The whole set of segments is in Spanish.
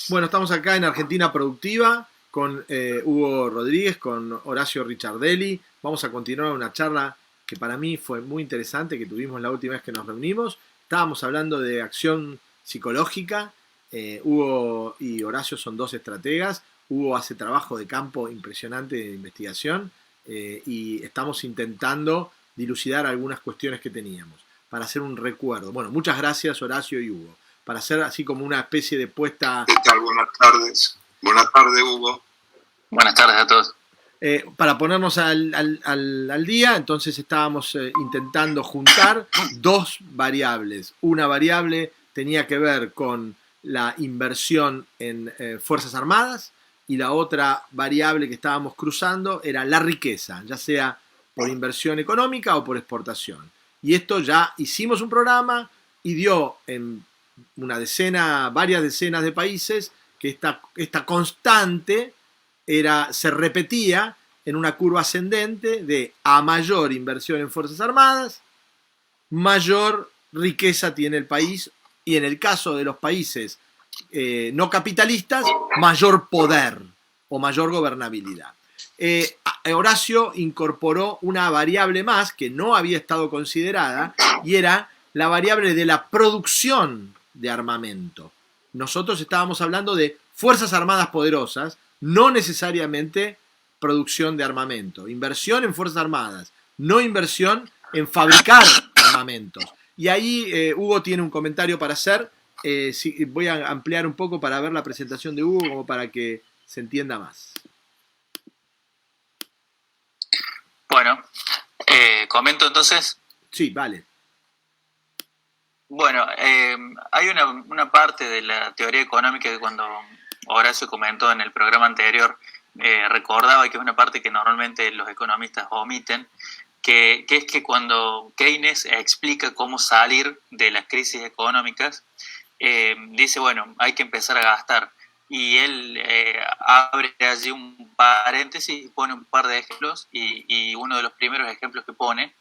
Bueno, estamos acá en Argentina Productiva con Hugo Rodríguez, con Horacio Ricciardelli. Vamos a continuar una charla que para mí fue muy interesante, que tuvimos la última vez que nos reunimos. Estábamos hablando de acción psicológica. Hugo y Horacio son dos estrategas. Hugo hace trabajo de campo impresionante de investigación y estamos intentando dilucidar algunas cuestiones que teníamos para hacer un recuerdo. Bueno, muchas gracias Horacio y Hugo para hacer así como una especie de puesta. ¿Qué tal? Buenas tardes. Buenas tardes, Hugo. Buenas tardes a todos. Para ponernos al día, entonces estábamos intentando juntar dos variables. Una variable tenía que ver con la inversión en Fuerzas Armadas y la otra variable que estábamos cruzando era la riqueza, ya sea por inversión económica o por exportación. Y esto ya hicimos un programa y dio en varias decenas de países que esta constante se repetía en una curva ascendente de a mayor inversión en Fuerzas Armadas, mayor riqueza tiene el país y en el caso de los países no capitalistas, mayor poder o mayor gobernabilidad. Horacio incorporó una variable más que no había estado considerada y era la variable de la producción de armamento. Nosotros estábamos hablando de Fuerzas Armadas poderosas, no necesariamente producción de armamento. Inversión en Fuerzas Armadas, no inversión en fabricar armamentos. Y ahí Hugo tiene un comentario para hacer. Voy a ampliar un poco para ver la presentación de Hugo como para que se entienda más. Bueno, comento entonces. Sí, vale. Bueno, hay una parte de la teoría económica que cuando Horacio comentó en el programa anterior, recordaba que es una parte que normalmente los economistas omiten, que es que cuando Keynes explica cómo salir de las crisis económicas, dice, bueno, hay que empezar a gastar. Y él abre allí un paréntesis y pone un par de ejemplos, y uno de los primeros ejemplos que pone,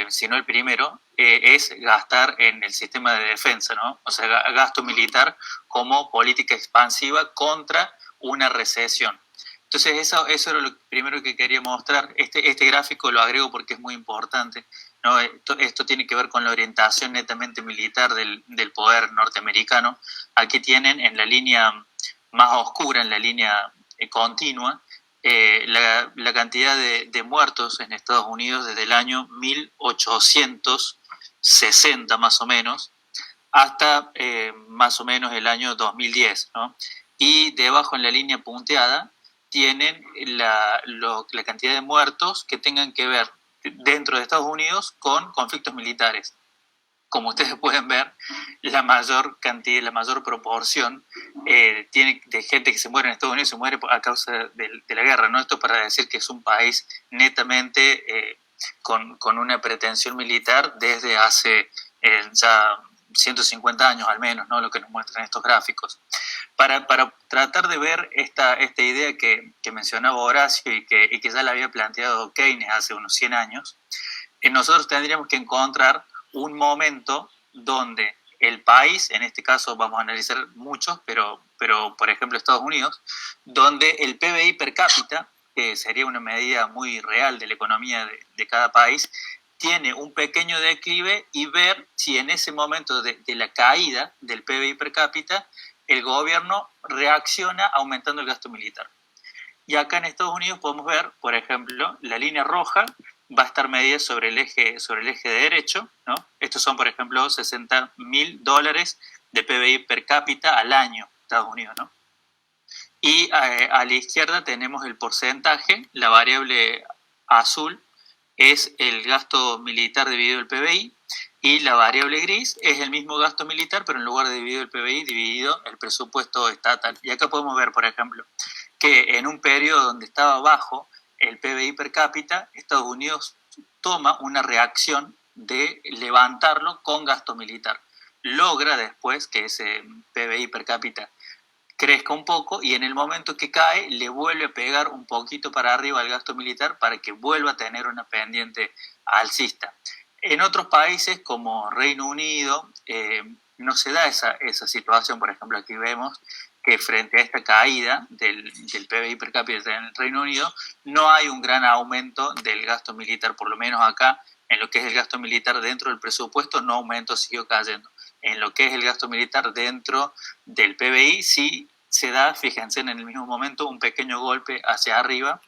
si no el primero, es gastar en el sistema de defensa, ¿no? O sea, gasto militar como política expansiva contra una recesión. Entonces eso era lo primero que quería mostrar. Este gráfico lo agrego porque es muy importante, ¿no? Esto tiene que ver con la orientación netamente militar del poder norteamericano. Aquí tienen en la línea más oscura, en la línea continua, la cantidad de muertos en Estados Unidos desde el año 1860 más o menos hasta más o menos el año 2010, ¿no? Y debajo en la línea punteada tienen la cantidad de muertos que tengan que ver dentro de Estados Unidos con conflictos militares. Como ustedes pueden ver, la mayor cantidad, la mayor proporción tiene de gente que se muere en Estados Unidos se muere a causa de la guerra, ¿no? Esto para decir que es un país netamente con una pretensión militar desde hace ya 150 años al menos, ¿no? Lo que nos muestran estos gráficos. Para tratar de ver esta idea que mencionaba Horacio y que ya la había planteado Keynes hace unos 100 años, nosotros tendríamos que encontrar un momento donde el país, en este caso vamos a analizar muchos, pero por ejemplo Estados Unidos, donde el PBI per cápita, que sería una medida muy real de la economía de cada país, tiene un pequeño declive y ver si en ese momento de la caída del PBI per cápita el gobierno reacciona aumentando el gasto militar. Y acá en Estados Unidos podemos ver, por ejemplo, la línea roja va a estar medida sobre el eje de derecho, ¿no? Estos son, por ejemplo, $60.000 de PBI per cápita al año, Estados Unidos, ¿no? Y a la izquierda tenemos el porcentaje, la variable azul es el gasto militar dividido el PBI, y la variable gris es el mismo gasto militar, pero en lugar de dividido el PBI, dividido el presupuesto estatal. Y acá podemos ver, por ejemplo, que en un periodo donde estaba bajo el PBI per cápita, Estados Unidos toma una reacción de levantarlo con gasto militar. Logra después que ese PBI per cápita crezca un poco y en el momento que cae le vuelve a pegar un poquito para arriba al gasto militar para que vuelva a tener una pendiente alcista. En otros países como Reino Unido no se da esa situación. Por ejemplo, aquí vemos que frente a esta caída del PBI per cápita en el Reino Unido, no hay un gran aumento del gasto militar, por lo menos acá, en lo que es el gasto militar dentro del presupuesto, no aumentó, siguió cayendo. En lo que es el gasto militar dentro del PBI, sí se da, fíjense, en el mismo momento un pequeño golpe hacia arriba,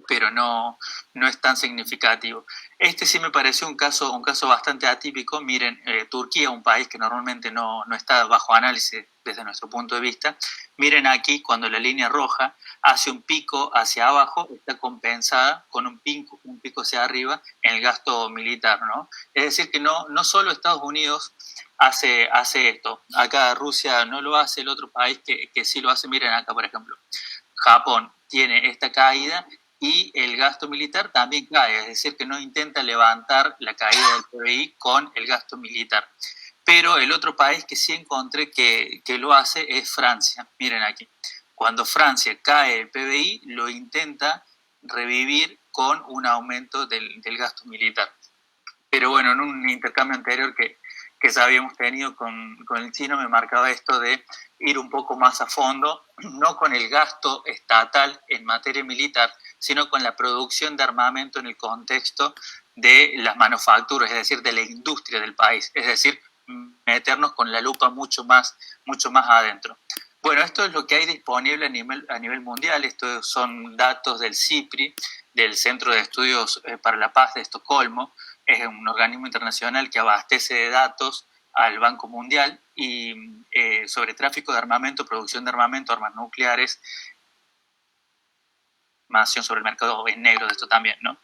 pero no es tan significativo. Este sí me pareció un caso bastante atípico. Miren, Turquía, un país que normalmente no está bajo análisis desde nuestro punto de vista. Miren aquí, cuando la línea roja hace un pico hacia abajo, está compensada con un pico hacia arriba en el gasto militar, ¿no? Es decir, que no solo Estados Unidos hace esto. Acá Rusia no lo hace, el otro país que sí lo hace, miren acá, por ejemplo, Japón tiene esta caída y el gasto militar también cae, es decir, que no intenta levantar la caída del PBI con el gasto militar. Pero el otro país que sí encontré que lo hace es Francia. Miren aquí, cuando Francia cae el PBI, lo intenta revivir con un aumento del gasto militar. Pero bueno, en un intercambio anterior que ya habíamos tenido con el chino, me marcaba esto de ir un poco más a fondo, no con el gasto estatal en materia militar, sino con la producción de armamento en el contexto de las manufacturas, es decir, de la industria del país, es decir, meternos con la lupa mucho más adentro. Bueno, esto es lo que hay disponible a nivel mundial. Estos son datos del CIPRI, del Centro de Estudios para la Paz de Estocolmo. Es un organismo internacional que abastece de datos al Banco Mundial y sobre tráfico de armamento, producción de armamento, armas nucleares, información sobre el mercado en negro de esto también, ¿no?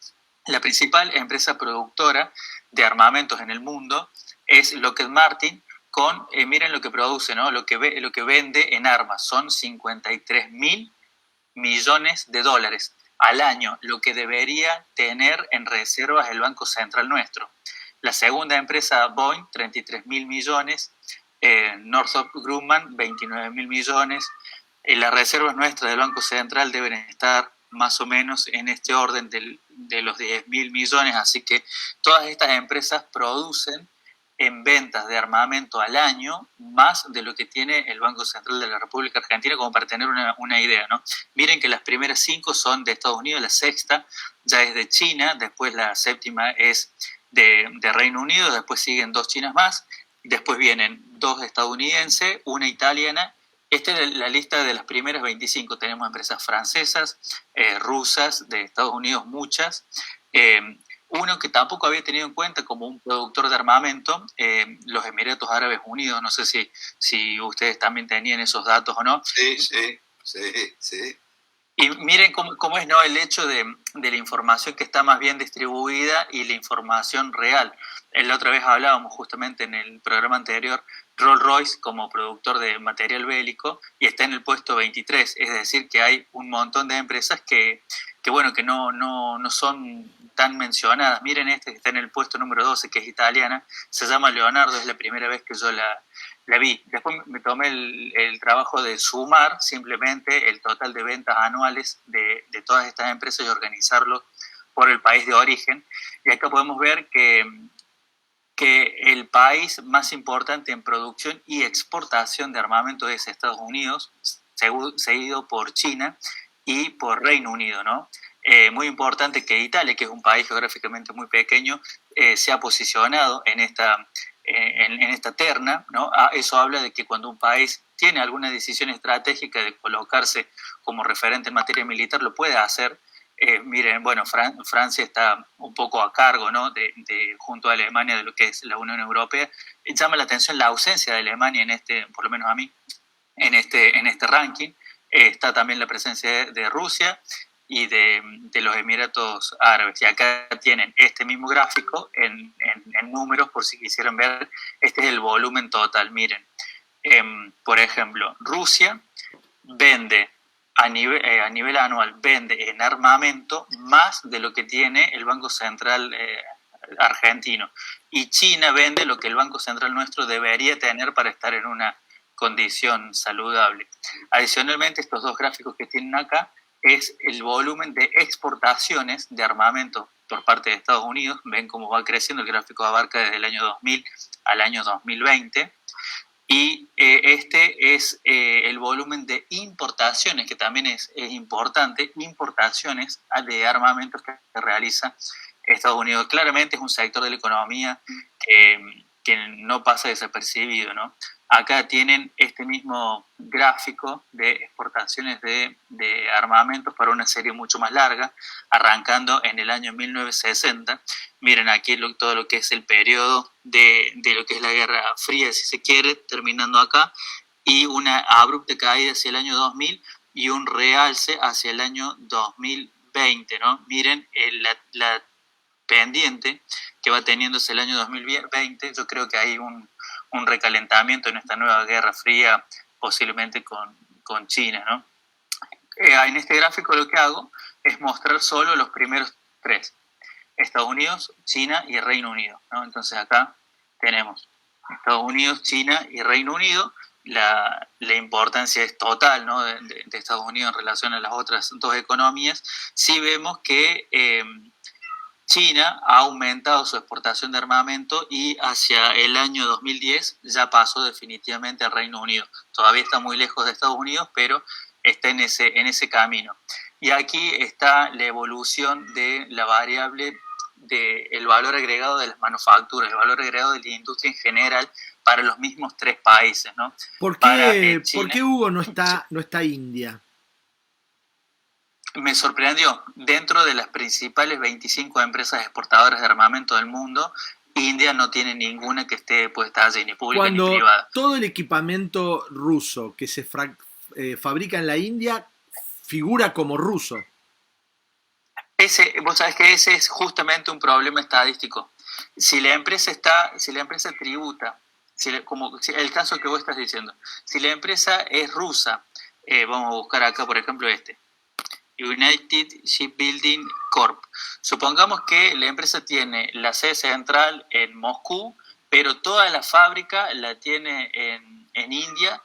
La principal empresa productora de armamentos en el mundo es Lockheed Martin, con, miren lo que produce, ¿no? Lo que vende en armas, son 53.000 millones de dólares al año, lo que debería tener en reservas el Banco Central nuestro. La segunda empresa, Boeing, 33.000 millones, Northrop Grumman, 29.000 millones. Las reservas nuestras del Banco Central deben estar más o menos en este orden de los 10.000 millones, así que todas estas empresas producen en ventas de armamento al año más de lo que tiene el Banco Central de la República Argentina, como para tener una idea, ¿no? Miren que las primeras 5 son de Estados Unidos, la sexta ya es de China, después la séptima es de Reino Unido, después siguen 2 chinas más, después vienen 2 estadounidenses, una italiana. Esta es la lista de las primeras 25. Tenemos empresas francesas, rusas, de Estados Unidos muchas. Uno que tampoco había tenido en cuenta como un productor de armamento, los Emiratos Árabes Unidos. No sé si ustedes también tenían esos datos o no. Sí. Y miren cómo es, ¿no?, el hecho de la información que está más bien distribuida y la información real. La otra vez hablábamos justamente en el programa anterior, Rolls-Royce como productor de material bélico, y está en el puesto 23, es decir, que hay un montón de empresas que no son tan mencionadas. Miren este que está en el puesto número 12, que es italiana, se llama Leonardo, es la primera vez que yo la vi. Después me tomé el trabajo de sumar simplemente el total de ventas anuales de todas estas empresas y organizarlo por el país de origen. Y acá podemos ver que el país más importante en producción y exportación de armamento es Estados Unidos, seguido por China y por Reino Unido, ¿no? Muy importante que Italia, que es un país geográficamente muy pequeño, se ha posicionado en esta terna, ¿no? Eso habla de que cuando un país tiene alguna decisión estratégica de colocarse como referente en materia militar, lo puede hacer. Miren, bueno, Francia está un poco a cargo, ¿no?, junto a Alemania, de lo que es la Unión Europea. Llama la atención la ausencia de Alemania por lo menos a mí, en este ranking. Está también la presencia de Rusia y de los Emiratos Árabes. Y acá tienen este mismo gráfico en números, por si quisieran ver. Este es el volumen total. Miren, por ejemplo, Rusia vende a nivel anual, vende en armamento más de lo que tiene el Banco Central argentino. Y China vende lo que el Banco Central nuestro debería tener para estar en una condición saludable. Adicionalmente, estos dos gráficos que tienen acá es el volumen de exportaciones de armamento por parte de Estados Unidos. Ven cómo va creciendo, el gráfico abarca desde el año 2000 al año 2020. Y este es el volumen de importaciones, que también es importante, importaciones de armamentos que realiza Estados Unidos. Claramente es un sector de la economía que no pasa desapercibido, ¿no? Acá tienen este mismo gráfico de exportaciones de armamentos para una serie mucho más larga, arrancando en el año 1960. Miren aquí todo lo que es el periodo de lo que es la Guerra Fría, si se quiere, terminando acá, y una abrupta caída hacia el año 2000 y un realce hacia el año 2020, ¿no? Miren la pendiente que va teniendo hacia el año 2020. Yo creo que hay un recalentamiento en esta nueva Guerra Fría, posiblemente con China, ¿no? En este gráfico lo que hago es mostrar solo los primeros tres: Estados Unidos, China y Reino Unido, ¿no? Entonces acá tenemos Estados Unidos, China y Reino Unido. La importancia es total, ¿no?, de Estados Unidos en relación a las otras dos economías. Sí vemos que China ha aumentado su exportación de armamento y hacia el año 2010 ya pasó definitivamente al Reino Unido. Todavía está muy lejos de Estados Unidos, pero está en ese camino. Y aquí está la evolución de la variable del valor agregado de las manufacturas, el valor agregado de la industria en general para los mismos tres países, ¿no? ¿Por qué Hugo no está India? Me sorprendió. Dentro de las principales 25 empresas exportadoras de armamento del mundo, India no tiene ninguna que esté puesta allí, ni pública ni privada. Cuando todo el equipamiento ruso que se fabrica en la India figura como ruso. Vos sabés que ese es justamente un problema estadístico. Si la empresa tributa, como el caso que vos estás diciendo, si la empresa es rusa, vamos a buscar acá, por ejemplo, United Shipbuilding Corp. Supongamos que la empresa tiene la sede central en Moscú, pero toda la fábrica la tiene en India.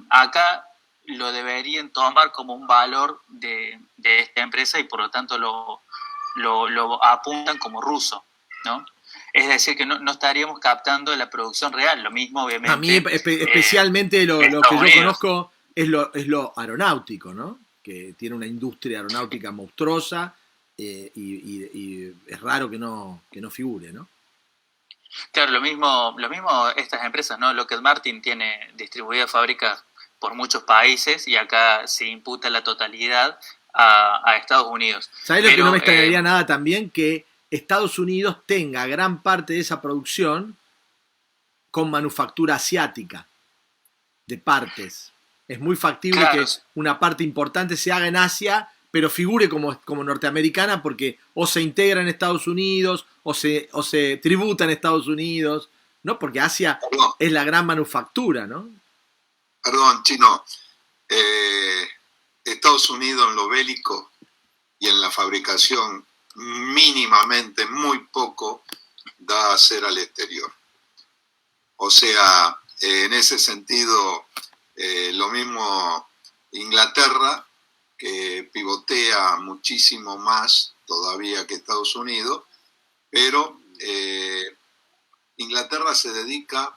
Acá lo deberían tomar como un valor de esta empresa y por lo tanto lo apuntan como ruso, ¿no? Es decir, que no estaríamos captando la producción real. Lo mismo, obviamente. A mí especialmente lo que yo conozco es lo aeronáutico, ¿no? Que tiene una industria aeronáutica monstruosa y es raro que no figure, ¿no? Claro, lo mismo estas empresas, ¿no? Lockheed Martin tiene distribuidas fábricas por muchos países y acá se imputa la totalidad a Estados Unidos. ¿Sabés lo que no me extrañaría nada también? Que Estados Unidos tenga gran parte de esa producción con manufactura asiática, de partes. Es muy factible, claro, que una parte importante se haga en Asia, pero figure como norteamericana porque o se integra en Estados Unidos o se tributa en Estados Unidos, ¿no? Porque Asia es la gran manufactura, ¿no? Perdón, Chino. Estados Unidos en lo bélico y en la fabricación mínimamente, muy poco, da a hacer al exterior. O sea, en ese sentido, lo mismo Inglaterra, que pivotea muchísimo más todavía que Estados Unidos, pero Inglaterra se dedica,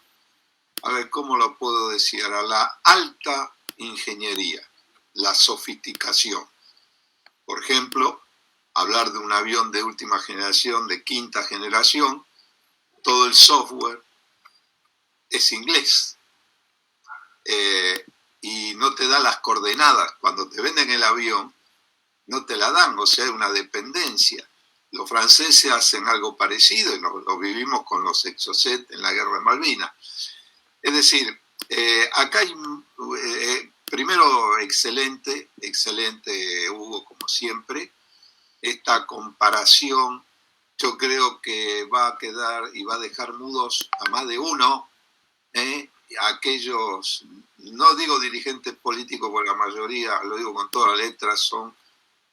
a ver cómo lo puedo decir, a la alta ingeniería, la sofisticación. Por ejemplo, hablar de un avión de última generación, de quinta generación, todo el software es inglés. Y no te da las coordenadas. Cuando te venden el avión, no te la dan, o sea, hay una dependencia. Los franceses hacen algo parecido y lo vivimos con los Exocet en la Guerra de Malvinas. Es decir, acá hay, primero, excelente, Hugo, como siempre. Esta comparación yo creo que va a quedar y va a dejar mudos a más de uno, aquellos, no digo dirigentes políticos, porque la mayoría, lo digo con todas las letras, son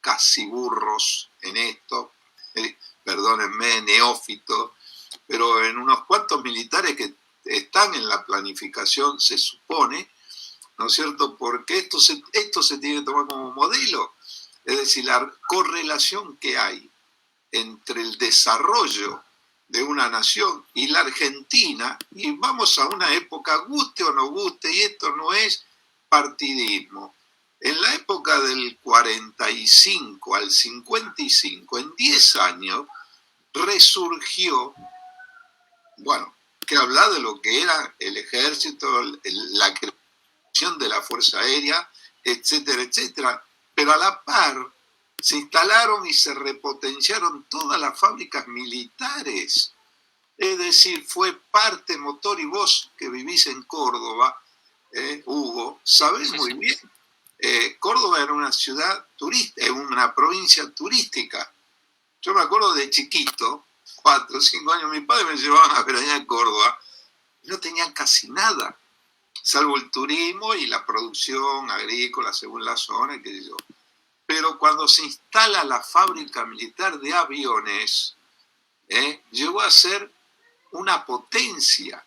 casi burros en esto, perdónenme, neófitos, pero en unos cuantos militares que están en la planificación, se supone, ¿no es cierto? Porque esto se tiene que tomar como modelo, es decir, la correlación que hay entre el desarrollo de una nación, y la Argentina, y vamos a una época, guste o no guste, y esto no es partidismo. En la época del 45 al 55, en 10 años, resurgió, bueno, que habla de lo que era el ejército, la creación de la Fuerza Aérea, etcétera, etcétera. Pero a la par se instalaron y se repotenciaron todas las fábricas militares. Es decir, fue parte, motor, y vos que vivís en Córdoba, Hugo, sabés muy bien. Córdoba era una ciudad turística, una provincia turística. Yo me acuerdo de chiquito, 4 o 5 años, mis padres me llevaban a ver allá en Córdoba, y no tenían casi nada, salvo el turismo y la producción agrícola según la zona, qué sé yo. Pero cuando se instala la fábrica militar de aviones, llegó a ser una potencia.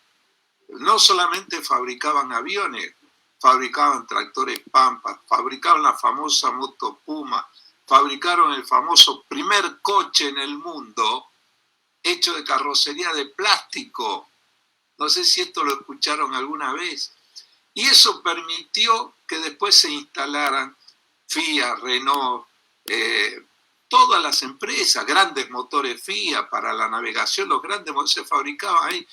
No solamente fabricaban aviones, fabricaban tractores Pampa, fabricaban la famosa moto Puma, fabricaron el famoso primer coche en el mundo hecho de carrocería de plástico. No sé si esto lo escucharon alguna vez. Y eso permitió que después se instalaran Fiat, Renault, todas las empresas, grandes motores Fiat para la navegación, los grandes motores se fabricaban ahí,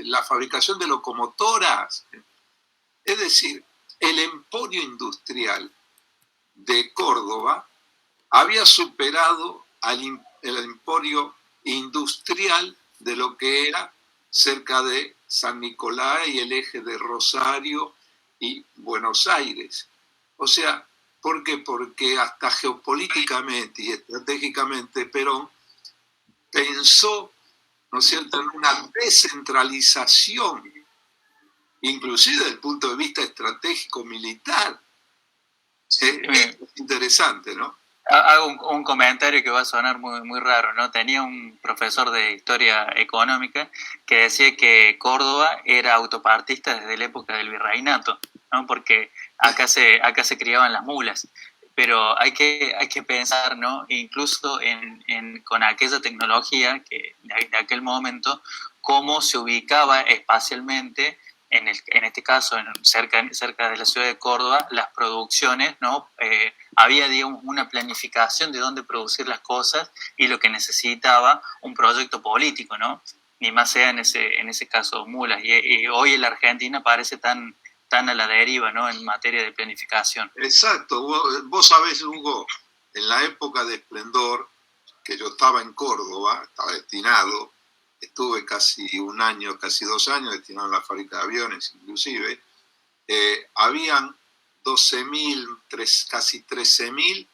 la fabricación de locomotoras. Es decir, el emporio industrial de Córdoba había superado el emporio industrial de lo que era cerca de San Nicolás y el eje de Rosario y Buenos Aires. O sea, ¿por qué? Porque hasta geopolíticamente y estratégicamente Perón pensó, ¿no es cierto?, en una descentralización, inclusive desde el punto de vista estratégico militar. Es interesante, ¿no? Hago un comentario que va a sonar muy, muy raro, ¿no? Tenía un profesor de historia económica que decía que Córdoba era autopartista desde la época del virreinato, ¿no? Porque acá se criaban las mulas. Pero hay que pensar, ¿no? Incluso con aquella tecnología que de aquel momento, cómo se ubicaba espacialmente, en este caso, cerca de la ciudad de Córdoba, las producciones, ¿no? Había, digamos, una planificación de dónde producir las cosas y lo que necesitaba un proyecto político, ¿no? Ni más sea en ese caso mulas. Y hoy en la Argentina parece tan a la deriva, ¿no?, en materia de planificación. Exacto. Vos sabés, Hugo, en la época de esplendor, que yo estaba en Córdoba, estaba destinado, estuve casi un año, casi 2 años destinado a la fábrica de aviones, inclusive, habían 12.000, casi 13.000,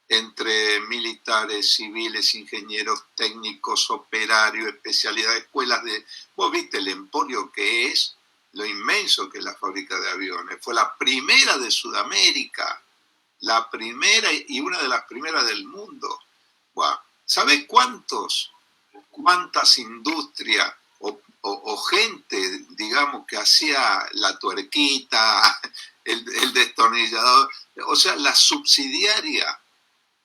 entre militares, civiles, ingenieros, técnicos, operarios, especialidades, escuelas de... Vos viste el emporio que es, lo inmenso que es la fábrica de aviones. Fue la primera de Sudamérica, la primera y una de las primeras del mundo. Wow. ¿Sabés cuántas industrias o gente, digamos, que hacía la tuerquita, el destornillador, o sea, la subsidiaria?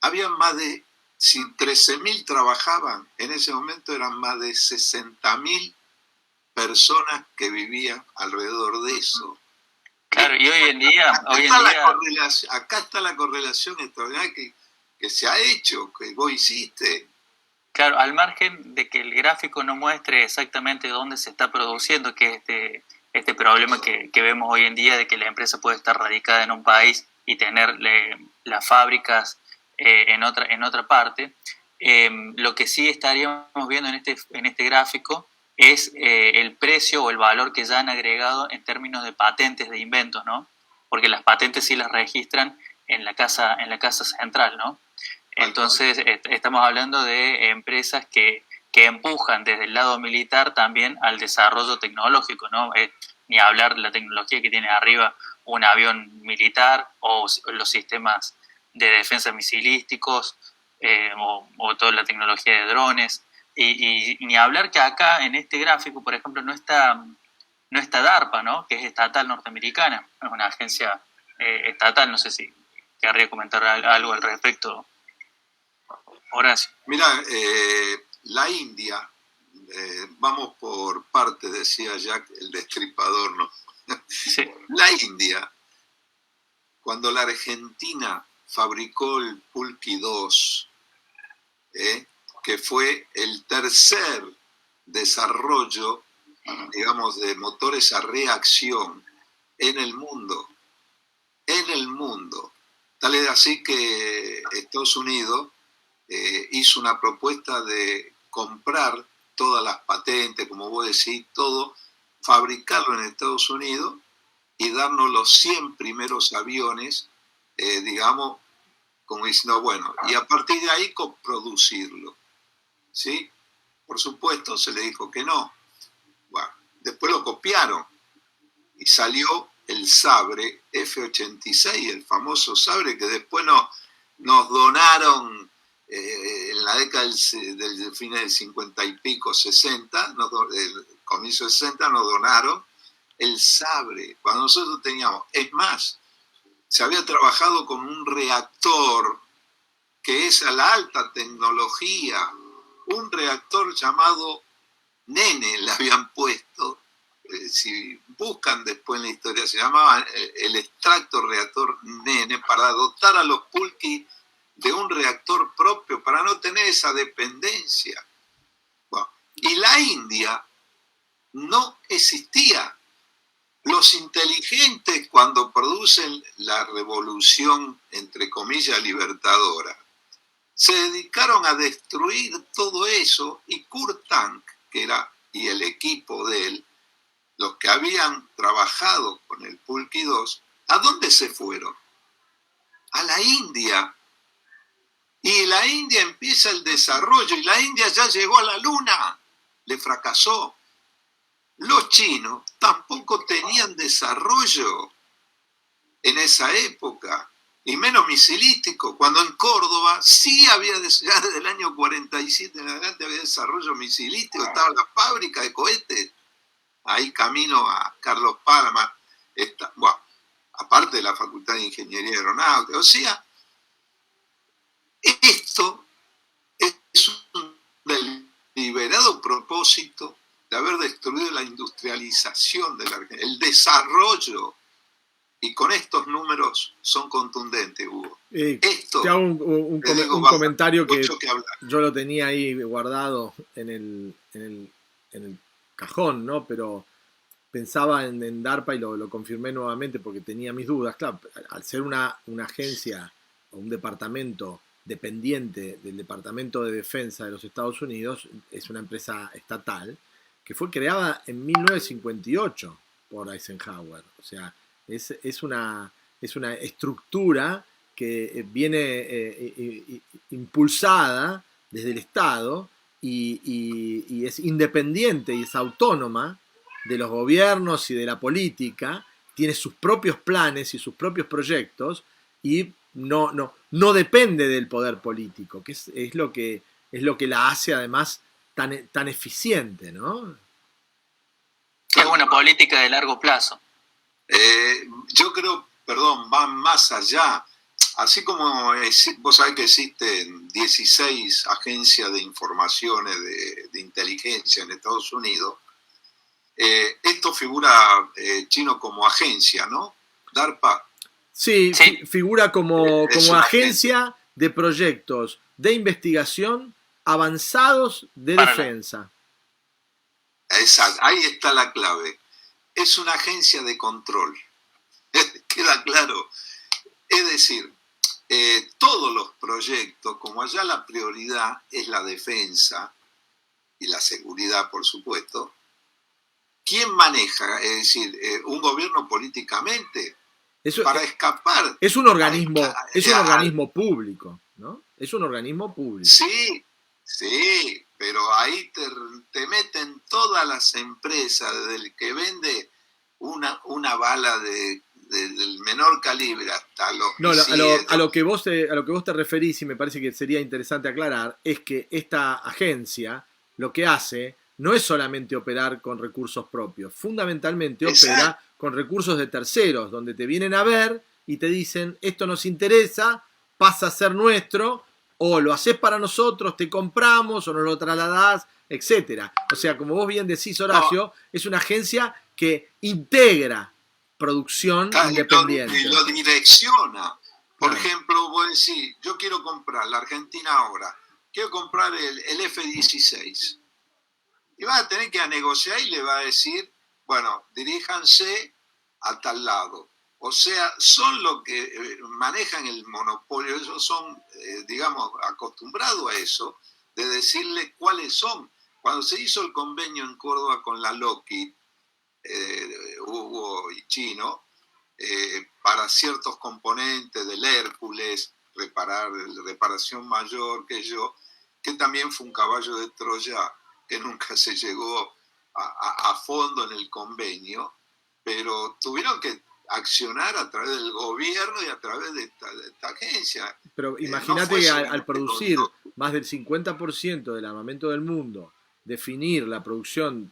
Había más de, si 13.000 trabajaban, en ese momento eran más de 60.000 personas que vivían alrededor de eso. Claro, y hoy en día... Acá está la correlación extraordinaria que se ha hecho, que vos hiciste. Claro, al margen de que el gráfico no muestre exactamente dónde se está produciendo, que es este problema que vemos hoy en día de que la empresa puede estar radicada en un país y tener las fábricas en otra parte, lo que sí estaríamos viendo en este gráfico es el precio o el valor que ya han agregado en términos de patentes de inventos, ¿no? Porque las patentes sí las registran en la casa central, ¿no? Entonces estamos hablando de empresas que empujan desde el lado militar también al desarrollo tecnológico, ¿no? Ni hablar de la tecnología que tiene arriba un avión militar o los sistemas de defensa misilísticos o toda la tecnología de drones. Y ni hablar que acá en este gráfico, por ejemplo, no está DARPA, ¿no?, que es estatal norteamericana, es una agencia estatal. No sé si querría comentar algo al respecto. Horacio. Mira, la India, vamos por parte, decía Jack el Destripador, ¿no? Sí. La India, cuando la Argentina fabricó el Pulqui 2, que fue el tercer desarrollo, digamos, de motores a reacción en el mundo. Tal es así que Estados Unidos hizo una propuesta de comprar todas las patentes, como vos decís, todo, fabricarlo en Estados Unidos y darnos los 100 primeros aviones, digamos, como diciendo, bueno, y a partir de ahí coproducirlo, ¿sí? Por supuesto, se le dijo que no. Bueno, después lo copiaron y salió el Sabre F-86, el famoso Sabre que después nos donaron en la década del fin del 50 y pico, 60, el comienzo de 60 nos donaron el Sabre, cuando nosotros teníamos, es más, se había trabajado con un reactor que es a la alta tecnología, un reactor llamado Nene, le habían puesto, si buscan después en la historia, se llamaba el extracto reactor Nene, para dotar a los Pulqui de un reactor propio, para no tener esa dependencia. Bueno, y la India no existía. Los inteligentes, cuando producen la revolución, entre comillas, libertadora, se dedicaron a destruir todo eso, y Kurt Tank, que era, y el equipo de él, los que habían trabajado con el Pulqui 2, ¿a dónde se fueron? A la India. Y la India empieza el desarrollo, y la India ya llegó a la Luna, le fracasó. Los chinos tampoco tenían desarrollo en esa época, y menos misilístico, cuando en Córdoba sí había, ya desde el año 47 en adelante había desarrollo misilístico, estaba la fábrica de cohetes, ahí camino a Carlos Palma, bueno, aparte de la Facultad de Ingeniería Aeronáutica. O sea, esto es un deliberado propósito de haber destruido la industrialización de la Argentina, el desarrollo. Y con estos números son contundentes, Hugo. Te hago un comentario que yo lo tenía ahí guardado en el cajón, ¿no? Pero pensaba en DARPA y lo confirmé nuevamente porque tenía mis dudas. Claro, al ser una agencia o un departamento dependiente del Departamento de Defensa de los Estados Unidos, es una empresa estatal que fue creada en 1958 por Eisenhower. O sea, es una estructura que viene impulsada desde el Estado y es independiente y es autónoma de los gobiernos y de la política, tiene sus propios planes y sus propios proyectos y no depende del poder político, que es lo que la hace además tan eficiente, ¿no? Es una política de largo plazo. Yo creo, van más allá. Así como vos sabés que existen 16 agencias de informaciones de inteligencia en Estados Unidos, esto figura, Chino, como agencia, ¿no? DARPA. Sí. Figura como agencia de proyectos de investigación avanzados de defensa. Exacto, ahí está la clave. Es una agencia de control. Queda claro. Es decir, todos los proyectos, como allá la prioridad es la defensa y la seguridad, por supuesto, ¿quién maneja? Es decir, un gobierno políticamente, para escapar. Es un organismo público, ¿no? Es un organismo público. Sí, pero ahí te meten todas las empresas, desde el que vende una bala del menor calibre hasta los... No, a lo que vos te referís, y me parece que sería interesante aclarar, es que esta agencia lo que hace no es solamente operar con recursos propios, fundamentalmente opera con recursos de terceros, donde te vienen a ver y te dicen, esto nos interesa, pasa a ser nuestro, o lo haces para nosotros, te compramos, o nos lo trasladás, etcétera. O sea, como vos bien decís, Horacio, es una agencia que integra producción independiente. Y lo direcciona. Por ejemplo, vos decís, yo quiero comprar la Argentina ahora, quiero comprar el F-16. Y vas a tener que negociar y le va a decir, bueno, diríjanse a tal lado. O sea, son los que manejan el monopolio, ellos son, digamos, acostumbrados a eso, de decirle cuáles son. Cuando se hizo el convenio en Córdoba con la Lockheed, Hugo y Chino, para ciertos componentes del Hércules, reparación mayor que también fue un caballo de Troya que nunca se llegó a fondo en el convenio, pero tuvieron que accionar a través del gobierno y a través de esta agencia. Pero imagínate que al producir más del 50% del armamento del mundo, definir la producción,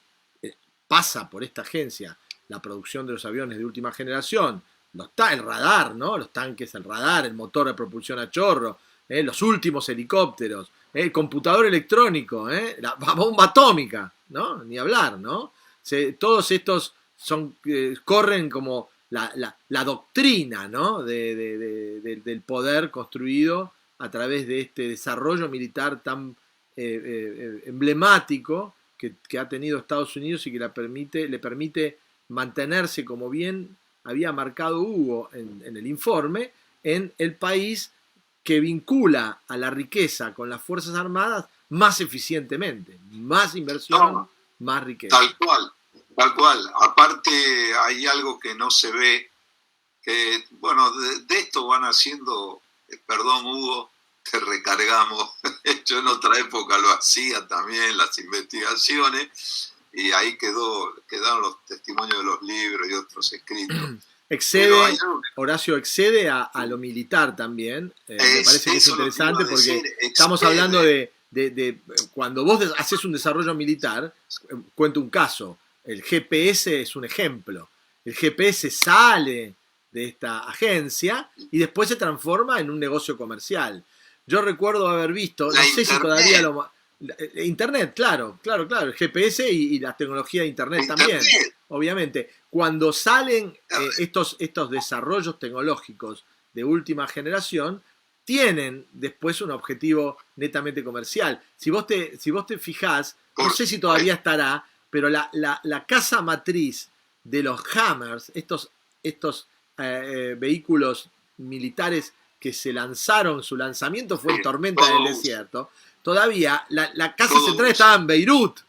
pasa por esta agencia, la producción de los aviones de última generación, el radar, ¿no? Los tanques, el radar, el motor de propulsión a chorro, los últimos helicópteros, el computador electrónico, la bomba atómica, ¿no? Ni hablar, ¿no? Todos estos corren como la doctrina, ¿no? del poder construido a través de este desarrollo militar tan emblemático que ha tenido Estados Unidos y que le permite mantenerse, como bien había marcado Hugo en el informe, en el país que vincula a la riqueza con las Fuerzas Armadas más eficientemente. Más inversión, más riqueza. Tal cual, tal cual. Aparte hay algo que no se ve, que, bueno, de esto van haciendo, perdón Hugo, te recargamos. Yo en otra época lo hacía también, las investigaciones, y ahí quedaron los testimonios de los libros y otros escritos. Horacio, excede a lo militar también. Me parece que es interesante porque estamos hablando de cuando vos haces un desarrollo militar, cuento un caso, el GPS es un ejemplo. El GPS sale de esta agencia y después se transforma en un negocio comercial. Yo recuerdo haber visto, no sé si todavía Internet, claro, el GPS y la tecnología de Internet también, obviamente. Cuando salen estos desarrollos tecnológicos de última generación, tienen después un objetivo netamente comercial. Si vos te fijás, no sé si todavía estará, pero la casa matriz de los Hammers, estos vehículos militares que se lanzaron, su lanzamiento fue en Tormenta del Desierto, todavía la casa central estaba en Beirut.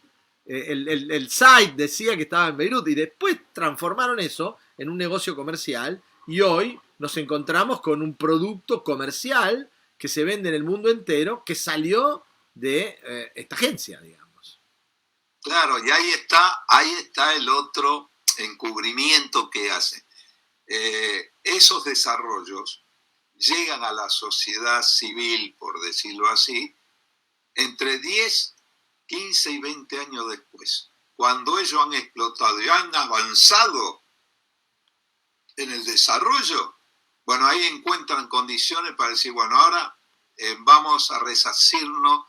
El site decía que estaba en Beirut y después transformaron eso en un negocio comercial y hoy nos encontramos con un producto comercial que se vende en el mundo entero que salió de esta agencia, digamos. Claro, y ahí está el otro encubrimiento que hace. Esos desarrollos llegan a la sociedad civil, por decirlo así, entre 10, 15 y 20 años después, cuando ellos han explotado y han avanzado en el desarrollo, bueno, ahí encuentran condiciones para decir, bueno, ahora vamos a resarcirnos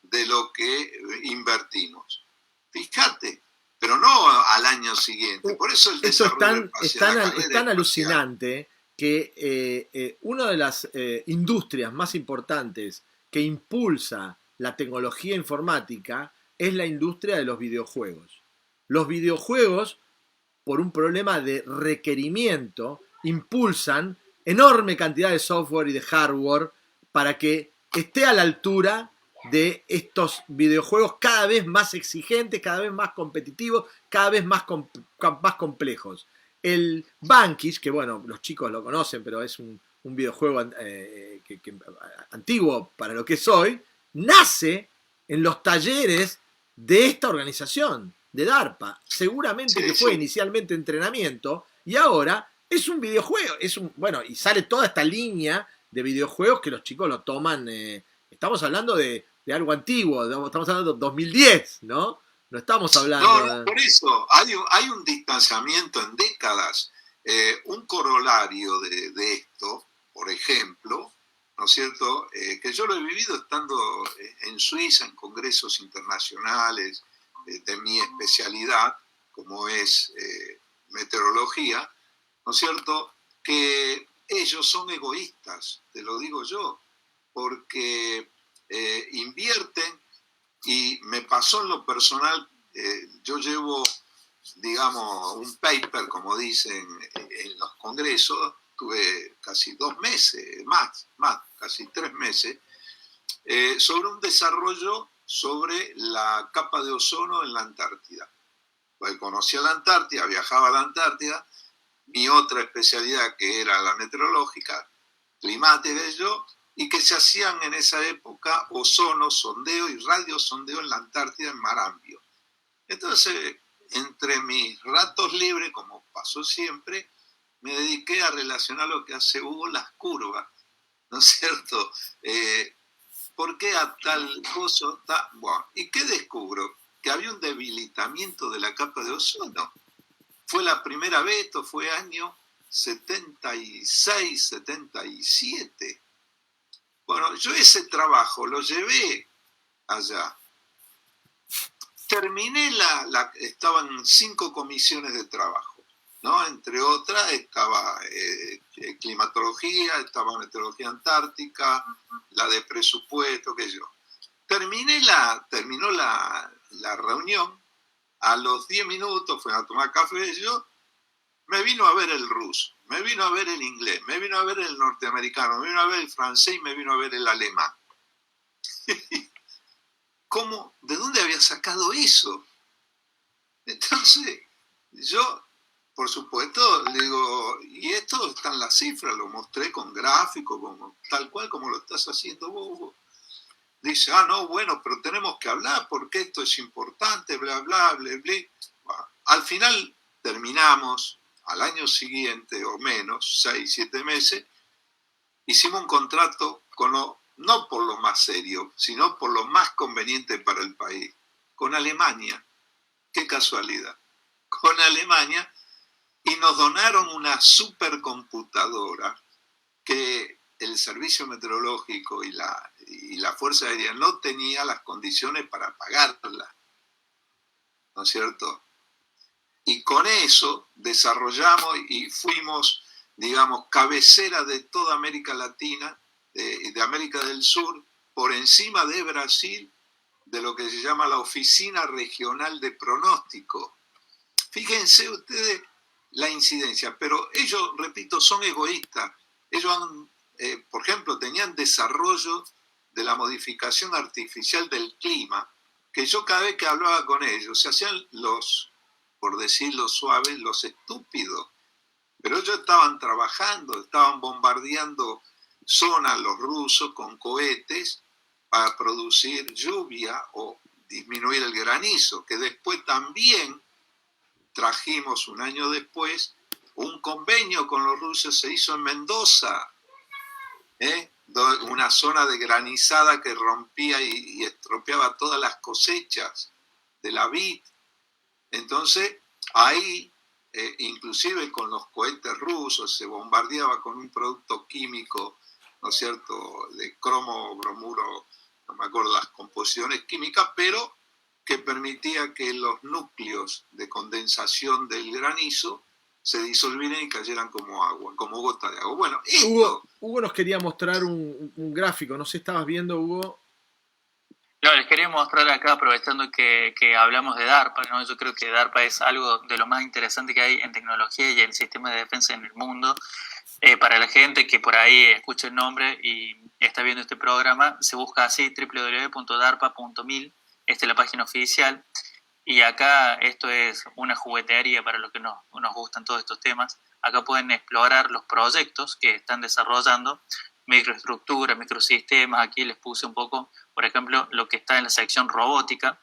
de lo que invertimos. Fíjate, pero no al año siguiente. Por eso el desarrollo es tan alucinante que una de las industrias más importantes que impulsa la tecnología informática es la industria de los videojuegos. Los videojuegos, por un problema de requerimiento, impulsan enorme cantidad de software y de hardware para que esté a la altura de estos videojuegos cada vez más exigentes, cada vez más competitivos, cada vez más complejos. El Vanquish, que bueno, los chicos lo conocen, pero es un videojuego antiguo para lo que es hoy, nace en los talleres de esta organización, de DARPA. Seguramente que fue inicialmente entrenamiento y ahora es un videojuego. Y sale toda esta línea de videojuegos que los chicos lo toman. Estamos hablando de algo antiguo, estamos hablando de 2010, ¿no? No estamos hablando... No, por eso hay un distanciamiento en décadas. Un corolario de esto, por ejemplo, es cierto? Que yo lo he vivido estando en Suiza, en congresos internacionales de mi especialidad, como es meteorología, ¿no es cierto? Que ellos son egoístas, te lo digo yo, porque invierten, y me pasó en lo personal, yo llevo, digamos, un paper, como dicen en los congresos, tuve casi 2 meses, más, casi 3 meses, sobre un desarrollo sobre la capa de ozono en la Antártida. Pues conocía la Antártida, viajaba a la Antártida, mi otra especialidad que era la meteorológica, climática y que se hacían en esa época ozono, sondeo y radiosondeo en la Antártida, en Marambio. Entonces, entre mis ratos libres, como pasó siempre, me dediqué a relacionar lo que hace Hugo, las curvas, ¿no es cierto? ¿Por qué a tal cosa? Bueno, ¿y qué descubro? Que había un debilitamiento de la capa de ozono. Fue la primera vez, esto fue año 76, 77. Bueno, yo ese trabajo lo llevé allá. Terminé estaban 5 comisiones de trabajo, ¿no? Entre otras estaba climatología, estaba meteorología antártica, la de presupuesto, qué sé yo. Terminó la reunión, a los 10 minutos fui a tomar café, me vino a ver el ruso, me vino a ver el inglés, me vino a ver el norteamericano, me vino a ver el francés y me vino a ver el alemán. ¿Cómo? ¿De dónde había sacado eso? Entonces, yo, por supuesto, le digo, y esto está en las cifras, lo mostré con gráficos, tal cual como lo estás haciendo vos. Dice, no, bueno, pero tenemos que hablar porque esto es importante, bla, bla, bla, bla. Bueno, al final terminamos, al año siguiente o menos, 6, 7 meses, hicimos un contrato no por lo más serio, sino por lo más conveniente para el país, con Alemania. Qué casualidad. Con Alemania, y nos donaron una supercomputadora que el Servicio Meteorológico y la Fuerza Aérea no tenía las condiciones para pagarla, ¿no es cierto? Y con eso desarrollamos y fuimos, digamos, cabecera de toda América Latina, de América del Sur, por encima de Brasil, de lo que se llama la Oficina Regional de Pronóstico. Fíjense ustedes la incidencia, pero ellos, repito, son egoístas. Ellos por ejemplo, tenían desarrollo de la modificación artificial del clima, que yo cada vez que hablaba con ellos, se hacían por decirlo suave, los estúpidos. Pero ellos estaban trabajando, estaban bombardeando zonas los rusos con cohetes para producir lluvia o disminuir el granizo, que después también trajimos un año después, un convenio con los rusos se hizo en Mendoza, una zona de granizada que rompía y estropeaba todas las cosechas de la vid. Entonces, ahí, inclusive con los cohetes rusos, se bombardeaba con un producto químico, ¿no es cierto?, de cromo, bromuro, no me acuerdo las composiciones químicas, pero que permitía que los núcleos de condensación del granizo se disolvieran y cayeran como agua, como gota de agua. Bueno, Hugo nos quería mostrar un gráfico, no sé, ¿estabas viendo, Hugo? No, les quería mostrar acá, aprovechando que hablamos de DARPA, ¿no? Yo creo que DARPA es algo de lo más interesante que hay en tecnología y en sistema de defensa en el mundo. Para la gente que por ahí escucha el nombre y está viendo este programa, se busca así, www.darpa.mil, esta es la página oficial, y acá esto es una juguetería para los que nos gustan todos estos temas. Acá pueden explorar los proyectos que están desarrollando, microestructura, microsistemas. Aquí les puse un poco, por ejemplo, lo que está en la sección robótica.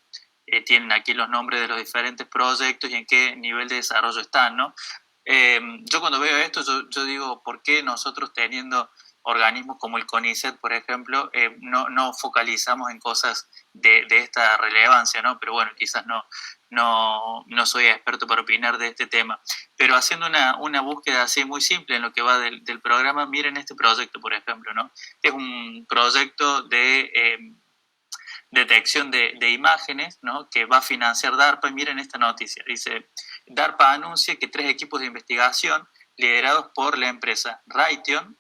Tienen aquí los nombres de los diferentes proyectos y en qué nivel de desarrollo están, ¿no? Yo cuando veo esto, yo digo, ¿por qué nosotros teniendo organismos como el CONICET, por ejemplo, no focalizamos en cosas de esta relevancia, ¿no? Pero bueno, quizás no soy experto para opinar de este tema. Pero haciendo una búsqueda así muy simple en lo que va del programa, miren este proyecto, por ejemplo, ¿no? Es un proyecto de detección de imágenes, ¿no? Que va a financiar DARPA. Y miren esta noticia, dice: DARPA anuncia que 3 equipos de investigación liderados por la empresa Raytheon,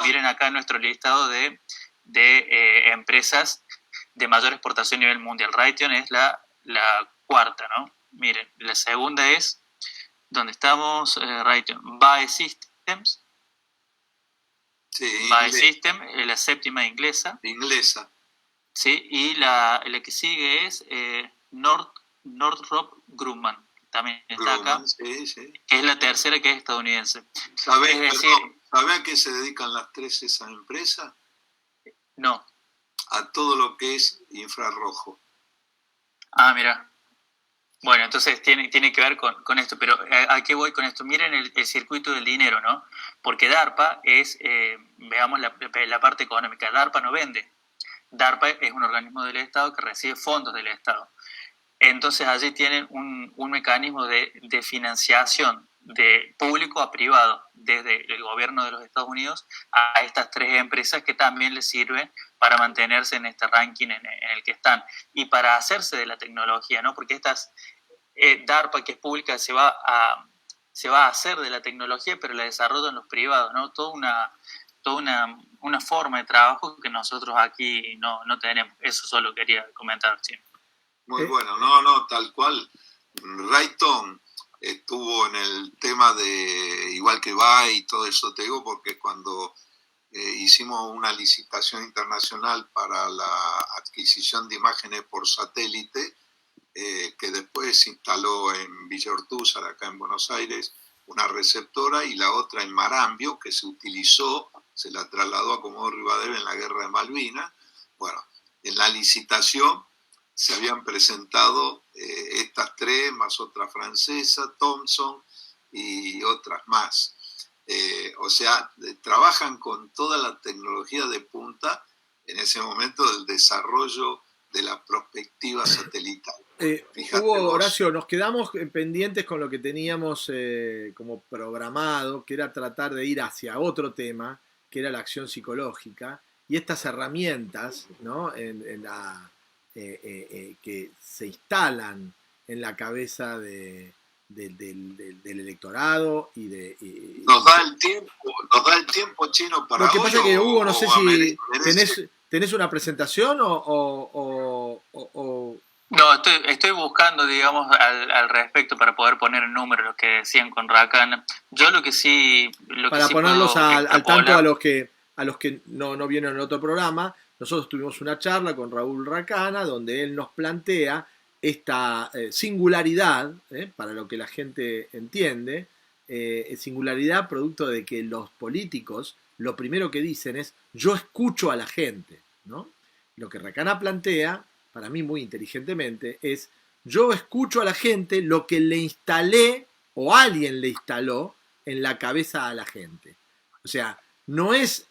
miren acá nuestro listado de empresas de mayor exportación a nivel mundial. Raytheon es la cuarta, ¿no? Miren, la segunda es, ¿dónde estamos? Raytheon, BAE Systems. Sí, BAE Systems, la séptima inglesa. Inglesa. Sí, y la que sigue es Northrop Grumman, también está acá, sí. que es la tercera, que es estadounidense. ¿Sabe a qué se dedican las 3 esas empresas? No. A todo lo que es infrarrojo. Ah, mira. Bueno, entonces tiene que ver con esto, pero ¿a qué voy con esto? Miren el circuito del dinero, ¿no? Porque DARPA es, veamos la parte económica, DARPA no vende. DARPA es un organismo del Estado que recibe fondos del Estado. Entonces allí tienen un mecanismo de financiación de público a privado, desde el gobierno de los Estados Unidos a estas 3 empresas que también les sirven para mantenerse en este ranking en el que están y para hacerse de la tecnología, ¿no? Porque DARPA, que es pública, se va a hacer de la tecnología, pero la desarrollan los privados, ¿no? Toda una forma de trabajo que nosotros aquí no tenemos. Eso solo quería comentar, sí. Muy bueno, no, tal cual. Raytheon estuvo en el tema de, igual que BAE y todo eso, te digo, porque cuando hicimos una licitación internacional para la adquisición de imágenes por satélite, que después se instaló en Villa Ortúzar, acá en Buenos Aires, una receptora, y la otra en Marambio, que se la trasladó a Comodoro Rivadavia en la Guerra de Malvinas. Bueno, en la licitación se habían presentado estas 3, más otra francesa, Thomson, y otras más. O sea, trabajan con toda la tecnología de punta en ese momento del desarrollo de la prospectiva satelital. Hugo, Horacio, nos quedamos pendientes con lo que teníamos como programado, que era tratar de ir hacia otro tema, que era la acción psicológica, y estas herramientas, ¿no? Que se instalan en la cabeza del electorado nos da el tiempo, Chino, para lo que hoy. Pasa que, Hugo, no sé si merece. tenés una presentación No, estoy buscando, digamos, al respecto para poder poner en número lo que decían con Rakana. Yo lo que sí... para ponerlos al tanto a los que no vieron en otro programa, nosotros tuvimos una charla con Raúl Rakana donde él nos plantea esta singularidad, para lo que la gente entiende, singularidad producto de que los políticos lo primero que dicen es: yo escucho a la gente, ¿no? Lo que Rakana plantea, para mí muy inteligentemente, es: yo escucho a la gente lo que le instalé o alguien le instaló en la cabeza a la gente. O sea, no es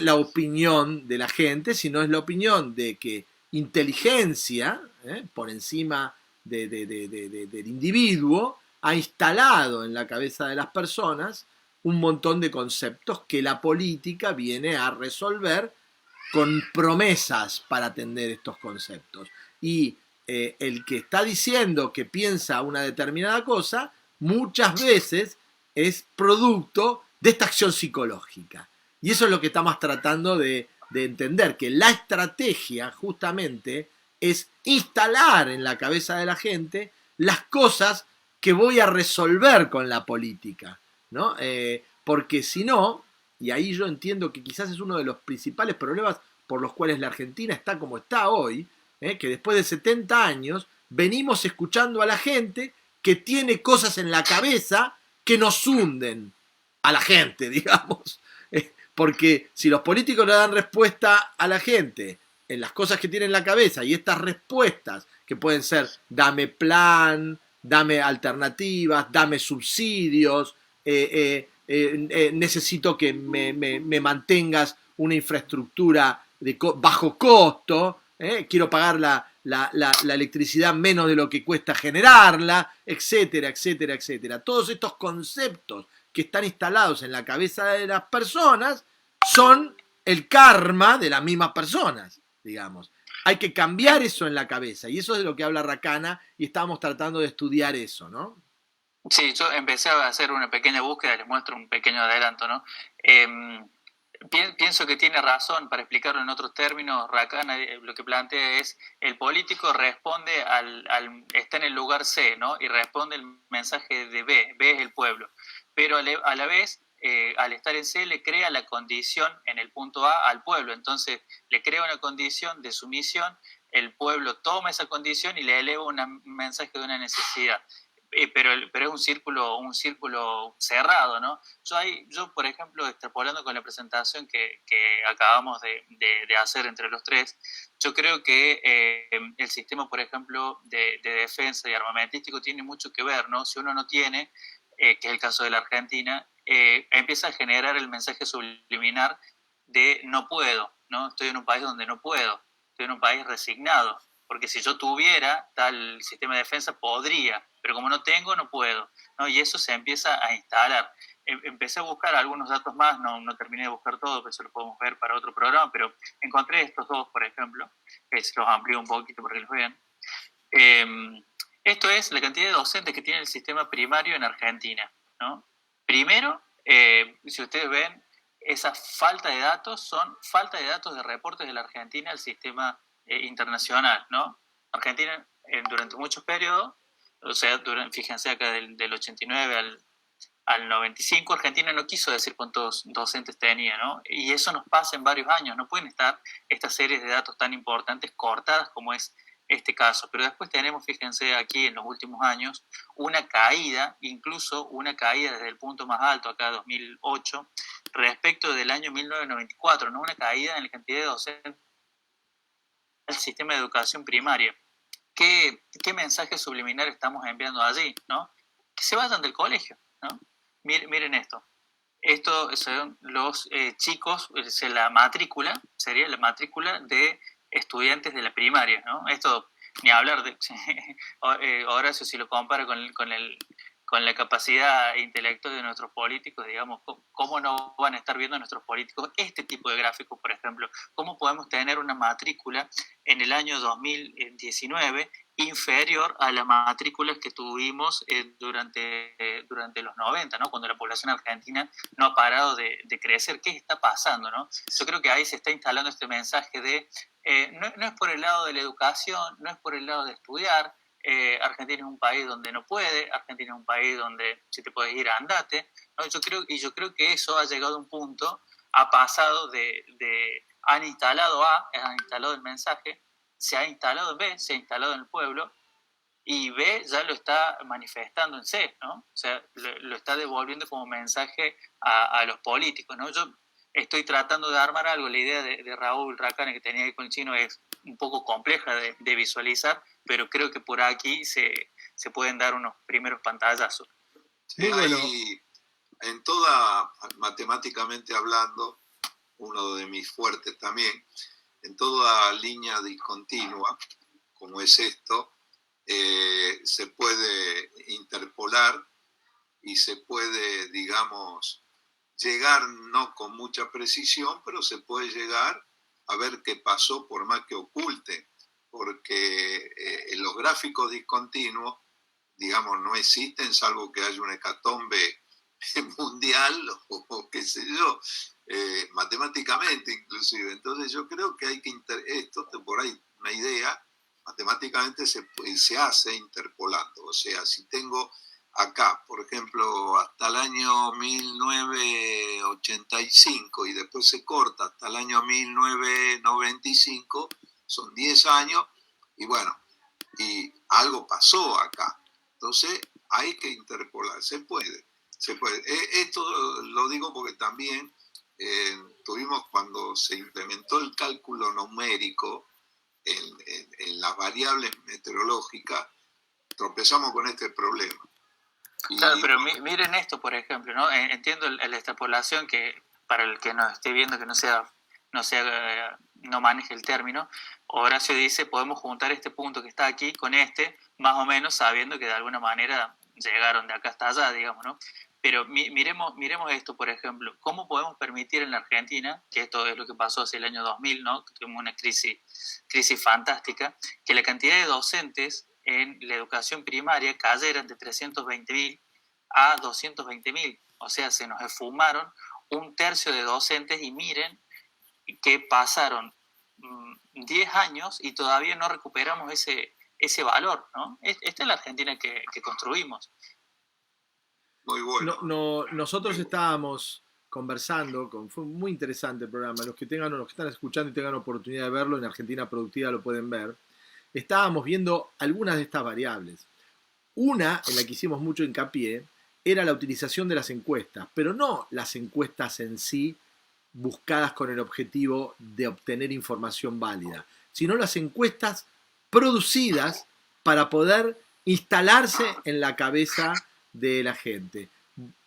la opinión de la gente, sino es la opinión de que inteligencia, por encima del individuo, ha instalado en la cabeza de las personas un montón de conceptos que la política viene a resolver con promesas para atender estos conceptos. Y el que está diciendo que piensa una determinada cosa, muchas veces es producto de esta acción psicológica. Y eso es lo que estamos tratando de entender, que la estrategia justamente es instalar en la cabeza de la gente las cosas que voy a resolver con la política, ¿no? Porque si no, y ahí yo entiendo que quizás es uno de los principales problemas por los cuales la Argentina está como está hoy, que después de 70 años venimos escuchando a la gente que tiene cosas en la cabeza que nos hunden a la gente, digamos. Porque si los políticos le dan respuesta a la gente en las cosas que tiene en la cabeza, y estas respuestas que pueden ser: dame plan, dame alternativas, dame subsidios, necesito que me mantengas una infraestructura de bajo costo, quiero pagar la electricidad menos de lo que cuesta generarla, etcétera, etcétera, etcétera. Todos estos conceptos que están instalados en la cabeza de las personas son el karma de las mismas personas, digamos. Hay que cambiar eso en la cabeza, y eso es de lo que habla Rakana, y estábamos tratando de estudiar eso, ¿no? Sí, yo empecé a hacer una pequeña búsqueda, les muestro un pequeño adelanto, ¿no? Pienso que tiene razón, para explicarlo en otros términos. Rakana lo que plantea es: el político responde está en el lugar C, ¿no? Y responde el mensaje de B es el pueblo, pero a la vez, al estar en C, le crea la condición en el punto A al pueblo, entonces le crea una condición de sumisión, el pueblo toma esa condición y le eleva un mensaje de una necesidad. Pero es un círculo cerrado, ¿no? Yo, por ejemplo, extrapolando con la presentación que acabamos de hacer entre los tres, yo creo que el sistema, por ejemplo, de defensa y armamentístico tiene mucho que ver, ¿no? Si uno no tiene, que es el caso de la Argentina, empieza a generar el mensaje subliminar de no puedo, ¿no? Estoy en un país donde no puedo, estoy en un país resignado, porque si yo tuviera tal sistema de defensa podría, pero como no tengo, no puedo, ¿no? Y eso se empieza a instalar. Empecé a buscar algunos datos más, no terminé de buscar todo, pero eso lo podemos ver para otro programa, pero encontré estos dos, por ejemplo, que los amplío un poquito para que los vean. Esto es la cantidad de docentes que tiene el sistema primario en Argentina, ¿no? Primero, si ustedes ven, esa falta de datos son falta de datos de reportes de la Argentina al sistema internacional, ¿no? Argentina, durante muchos periodos, o sea, fíjense acá del 89 al 95, Argentina no quiso decir cuántos docentes tenía, ¿no? Y eso nos pasa en varios años, no pueden estar estas series de datos tan importantes cortadas como es este caso. Pero después tenemos, fíjense aquí en los últimos años, una caída, incluso una caída desde el punto más alto, acá 2008, respecto del año 1994, ¿no? Una caída en la cantidad de docentes del sistema de educación primaria. ¿Qué mensaje subliminal estamos enviando allí, ¿no? Que se vayan del colegio, ¿no? Miren esto. Esto son los chicos, sería la matrícula de estudiantes de la primaria, ¿no? Esto, ni hablar de Horacio, si lo compara con la capacidad intelectual de nuestros políticos, digamos, ¿cómo no van a estar viendo nuestros políticos este tipo de gráficos, por ejemplo? ¿Cómo podemos tener una matrícula en el año 2019 inferior a las matrículas que tuvimos durante los 90, ¿no? Cuando la población argentina no ha parado de crecer? ¿Qué está pasando, no? Yo creo que ahí se está instalando este mensaje de no es por el lado de la educación, no es por el lado de estudiar. Argentina es un país donde no puede, Argentina es un país donde si te puedes ir, andate, ¿no? Yo creo que eso ha llegado a un punto, ha pasado han instalado el mensaje, se ha instalado en B, se ha instalado en el pueblo, y B ya lo está manifestando en C, ¿no? O sea, lo está devolviendo como mensaje a los políticos, ¿no? Yo estoy tratando de armar algo, la idea de Raúl Rakana que tenía ahí con el chino es un poco compleja de visualizar, pero creo que por aquí se pueden dar unos primeros pantallazos. Sí, muy bueno. En toda, matemáticamente hablando, uno de mis fuertes también, en toda línea discontinua, como es esto, se puede interpolar y se puede, digamos, llegar no con mucha precisión, pero se puede llegar a ver qué pasó por más que oculte, porque en los gráficos discontinuos, digamos, no existen salvo que haya una hecatombe mundial o qué sé yo, matemáticamente inclusive. Entonces yo creo que hay que, por ahí una idea, matemáticamente se hace interpolando. O sea, si tengo acá, por ejemplo, hasta el año 1985 y después se corta hasta el año 1995, son 10 años, y bueno, y algo pasó acá. Entonces hay que interpolar, se puede. Esto lo digo porque también tuvimos, cuando se implementó el cálculo numérico en las variables meteorológicas, tropezamos con este problema. Claro, pero miren esto, por ejemplo, ¿no? Entiendo la extrapolación que para el que nos esté viendo que no maneje el término. Horacio dice, podemos juntar este punto que está aquí con este, más o menos sabiendo que de alguna manera llegaron de acá hasta allá, digamos, ¿no? Pero miremos esto, por ejemplo, ¿cómo podemos permitir en la Argentina, que esto es lo que pasó hacia el año 2000, ¿no? Que tuvimos una crisis fantástica, que la cantidad de docentes en la educación primaria cayeran de 320.000 a 220.000? O sea, se nos esfumaron un tercio de docentes y miren que pasaron 10 años y todavía no recuperamos ese valor, ¿no? Esta es la Argentina que construimos. Muy bueno. Nosotros estábamos conversando, fue muy interesante el programa, los que están escuchando y tengan oportunidad de verlo, en Argentina Productiva lo pueden ver, estábamos viendo algunas de estas variables. Una en la que hicimos mucho hincapié era la utilización de las encuestas, pero no las encuestas en sí buscadas con el objetivo de obtener información válida, sino las encuestas producidas para poder instalarse en la cabeza de la gente.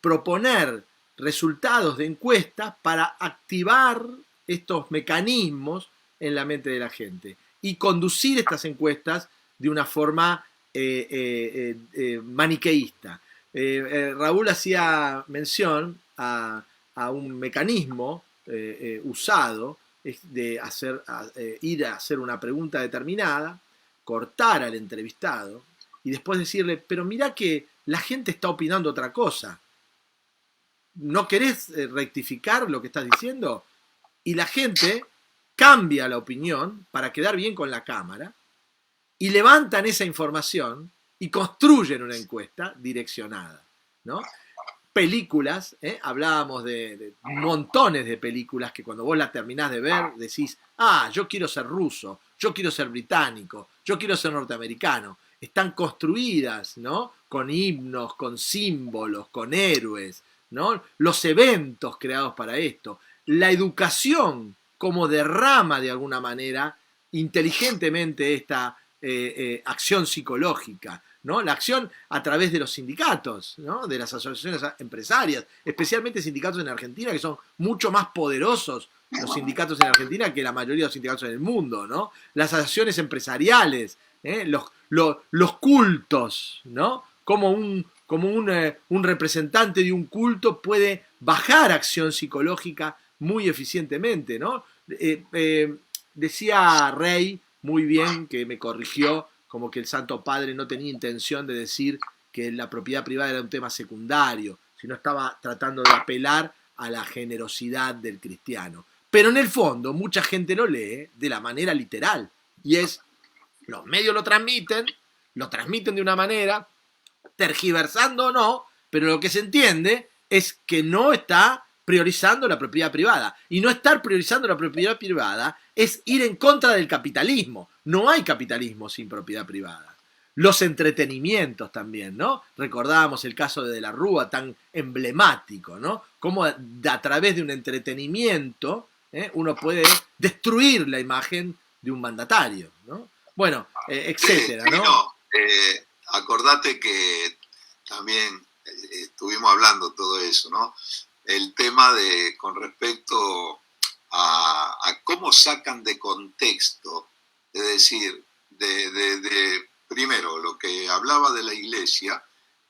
Proponer resultados de encuestas para activar estos mecanismos en la mente de la gente y conducir estas encuestas de una forma maniqueísta. Raúl hacía mención a un mecanismo usado de ir a hacer una pregunta determinada, cortar al entrevistado y después decirle, pero mirá que la gente está opinando otra cosa. ¿No querés rectificar lo que estás diciendo? Y la gente cambia la opinión para quedar bien con la cámara y levantan esa información y construyen una encuesta direccionada, ¿no? Películas, hablábamos de montones de películas que cuando vos las terminás de ver decís, yo quiero ser ruso, yo quiero ser británico, yo quiero ser norteamericano. Están construidas, ¿no? Con himnos, con símbolos, con héroes, ¿no? Los eventos creados para esto. La educación como derrama de alguna manera inteligentemente esta acción psicológica, ¿no? La acción a través de los sindicatos, ¿no? De las asociaciones empresarias, especialmente sindicatos en Argentina, que son mucho más poderosos los sindicatos en Argentina que la mayoría de los sindicatos en el mundo, ¿no? Las asociaciones empresariales, los cultos, ¿no? Como un representante de un culto puede bajar acción psicológica muy eficientemente, ¿no? Decía Rey muy bien, que me corrigió, como que el Santo Padre no tenía intención de decir que la propiedad privada era un tema secundario, sino estaba tratando de apelar a la generosidad del cristiano. Pero en el fondo, mucha gente lo lee de la manera literal, y es, los medios lo transmiten de una manera, tergiversando o no, pero lo que se entiende es que no está priorizando la propiedad privada. Y no estar priorizando la propiedad privada es ir en contra del capitalismo. No hay capitalismo sin propiedad privada. Los entretenimientos también, ¿no? Recordábamos el caso de la Rúa, tan emblemático, ¿no? Cómo a través de un entretenimiento uno puede destruir la imagen de un mandatario, ¿no? Bueno, etcétera, ¿no? Acordate que también estuvimos hablando todo eso, ¿no? El tema con respecto a cómo sacan de contexto, es decir, primero, lo que hablaba de la Iglesia,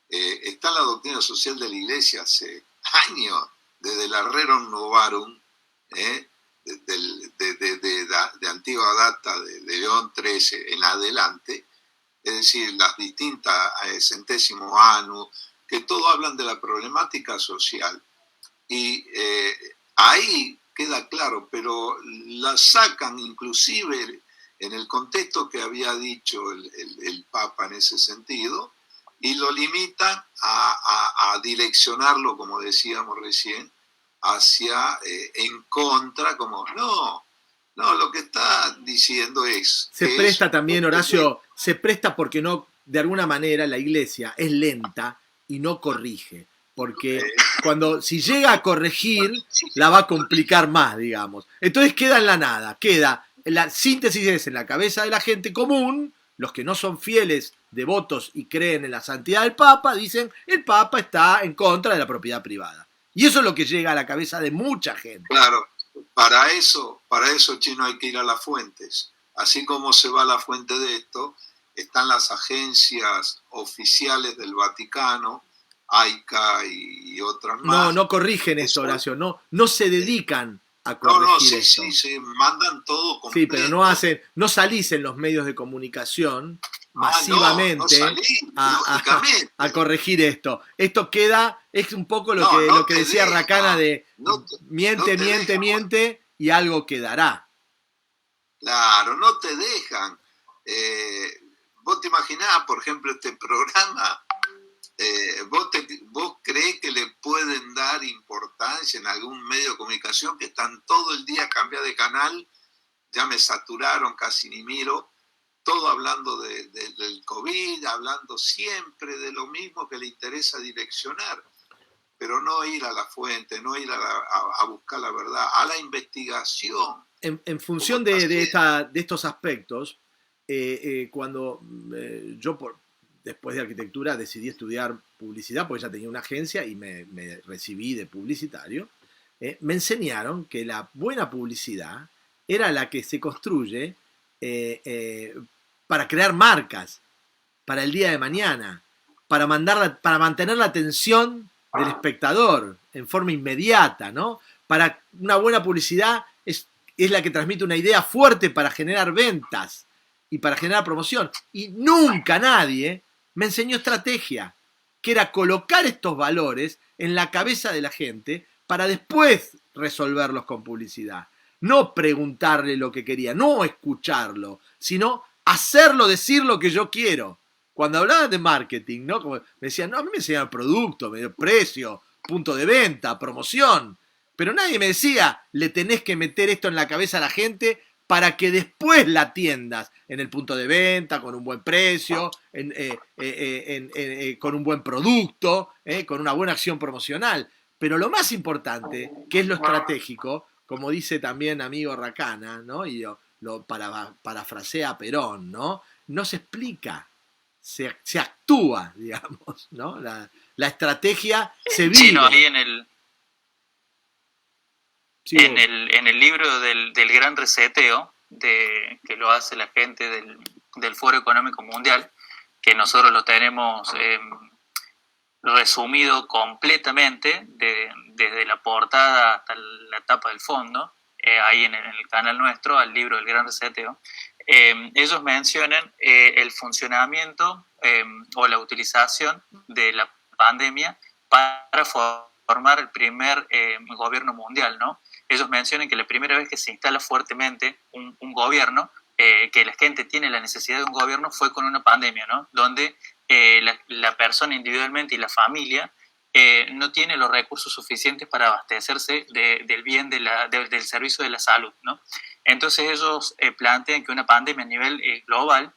está la doctrina social de la Iglesia hace años, desde el Rerum Novarum, de antigua data, de León XIII en adelante, es decir, las distintas centésimo anno, que todos hablan de la problemática social. Y ahí queda claro, pero la sacan inclusive en el contexto que había dicho el Papa en ese sentido, y lo limitan a direccionarlo, como decíamos recién, hacia en contra, como no, lo que está diciendo es... Se presta también, Horacio, se presta porque no, de alguna manera la Iglesia es lenta y no corrige. Porque si llega a corregir, la va a complicar más, digamos. Entonces queda en la nada, la síntesis es en la cabeza de la gente común, los que no son fieles devotos y creen en la santidad del Papa, dicen el Papa está en contra de la propiedad privada. Y eso es lo que llega a la cabeza de mucha gente. Claro, para eso, Chino, hay que ir a las fuentes. Así como se va a la fuente de esto, están las agencias oficiales del Vaticano, AICA y otras más. No corrigen esto, Horacio, no se dedican a corregir esto. Sí, se mandan todo completo. Sí, pero no salís en los medios de comunicación masivamente a corregir esto. Esto es un poco lo que decía Racana de miente y algo quedará. Claro, no te dejan. Vos te imaginás, por ejemplo, este programa, vos creés que le pueden dar importancia en algún medio de comunicación que están todo el día cambiando de canal, ya me saturaron, casi ni miro, todo hablando del COVID, hablando siempre de lo mismo que le interesa direccionar, pero no ir a la fuente, no ir a buscar la verdad, a la investigación. En función de estos aspectos, cuando yo después de arquitectura decidí estudiar publicidad, porque ya tenía una agencia y me recibí de publicitario, me enseñaron que la buena publicidad era la que se construye para crear marcas, para el día de mañana, para mantener la atención del espectador en forma inmediata, ¿no? Para una buena publicidad es la que transmite una idea fuerte para generar ventas y para generar promoción. Y nunca nadie me enseñó estrategia, que era colocar estos valores en la cabeza de la gente para después resolverlos con publicidad. No preguntarle lo que quería, no escucharlo, sino hacerlo, decir lo que yo quiero. Cuando hablaban de marketing, ¿no? Como me decían, no, a mí me enseñaban producto, precio, punto de venta, promoción. Pero nadie me decía, le tenés que meter esto en la cabeza a la gente para que después la atiendas en el punto de venta, con un buen precio, con un buen producto, con una buena acción promocional. Pero lo más importante, que es lo estratégico, como dice también amigo Racana, ¿no? Y parafrasea a Perón, ¿no? No se explica, se actúa, digamos, ¿no? La estrategia se vive. Sí, no, ahí en el libro del Gran Reseteo, que lo hace la gente del Foro Económico Mundial, que nosotros lo tenemos resumido completamente, desde la portada hasta la tapa del fondo, ahí en el canal nuestro, al libro del Gran Reseteo, ellos mencionan el funcionamiento o la utilización de la pandemia para formar el primer gobierno mundial, ¿no? Ellos mencionan que la primera vez que se instala fuertemente un gobierno, que la gente tiene la necesidad de un gobierno, fue con una pandemia, ¿no? Donde la persona individualmente y la familia no tiene los recursos suficientes para abastecerse del bien del servicio de la salud, ¿no? Entonces ellos plantean que una pandemia a nivel global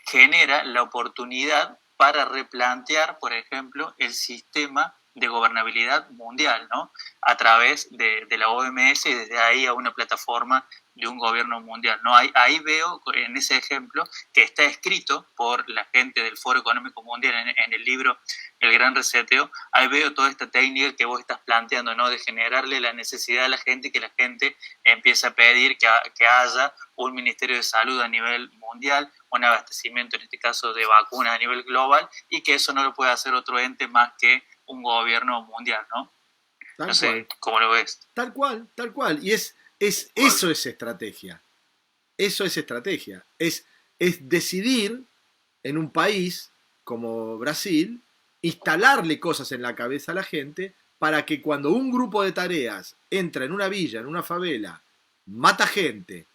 genera la oportunidad para replantear, por ejemplo, el sistema de gobernabilidad mundial, ¿no? A través de la OMS y desde ahí a una plataforma de un gobierno mundial, ¿no? Ahí veo en ese ejemplo que está escrito por la gente del Foro Económico Mundial en el libro El Gran Reseteo. Ahí veo toda esta técnica que vos estás planteando, ¿no? De generarle la necesidad a la gente, que la gente empiece a pedir que haya un Ministerio de Salud a nivel mundial, un abastecimiento, en este caso, de vacunas a nivel global, y que eso no lo puede hacer otro ente más que un gobierno mundial, ¿no? No sé, ¿cómo lo ves? Tal cual. Y eso es estrategia. Eso es estrategia. Es decidir en un país como Brasil, instalarle cosas en la cabeza a la gente para que cuando un grupo de tareas entra en una villa, en una favela, mata gente,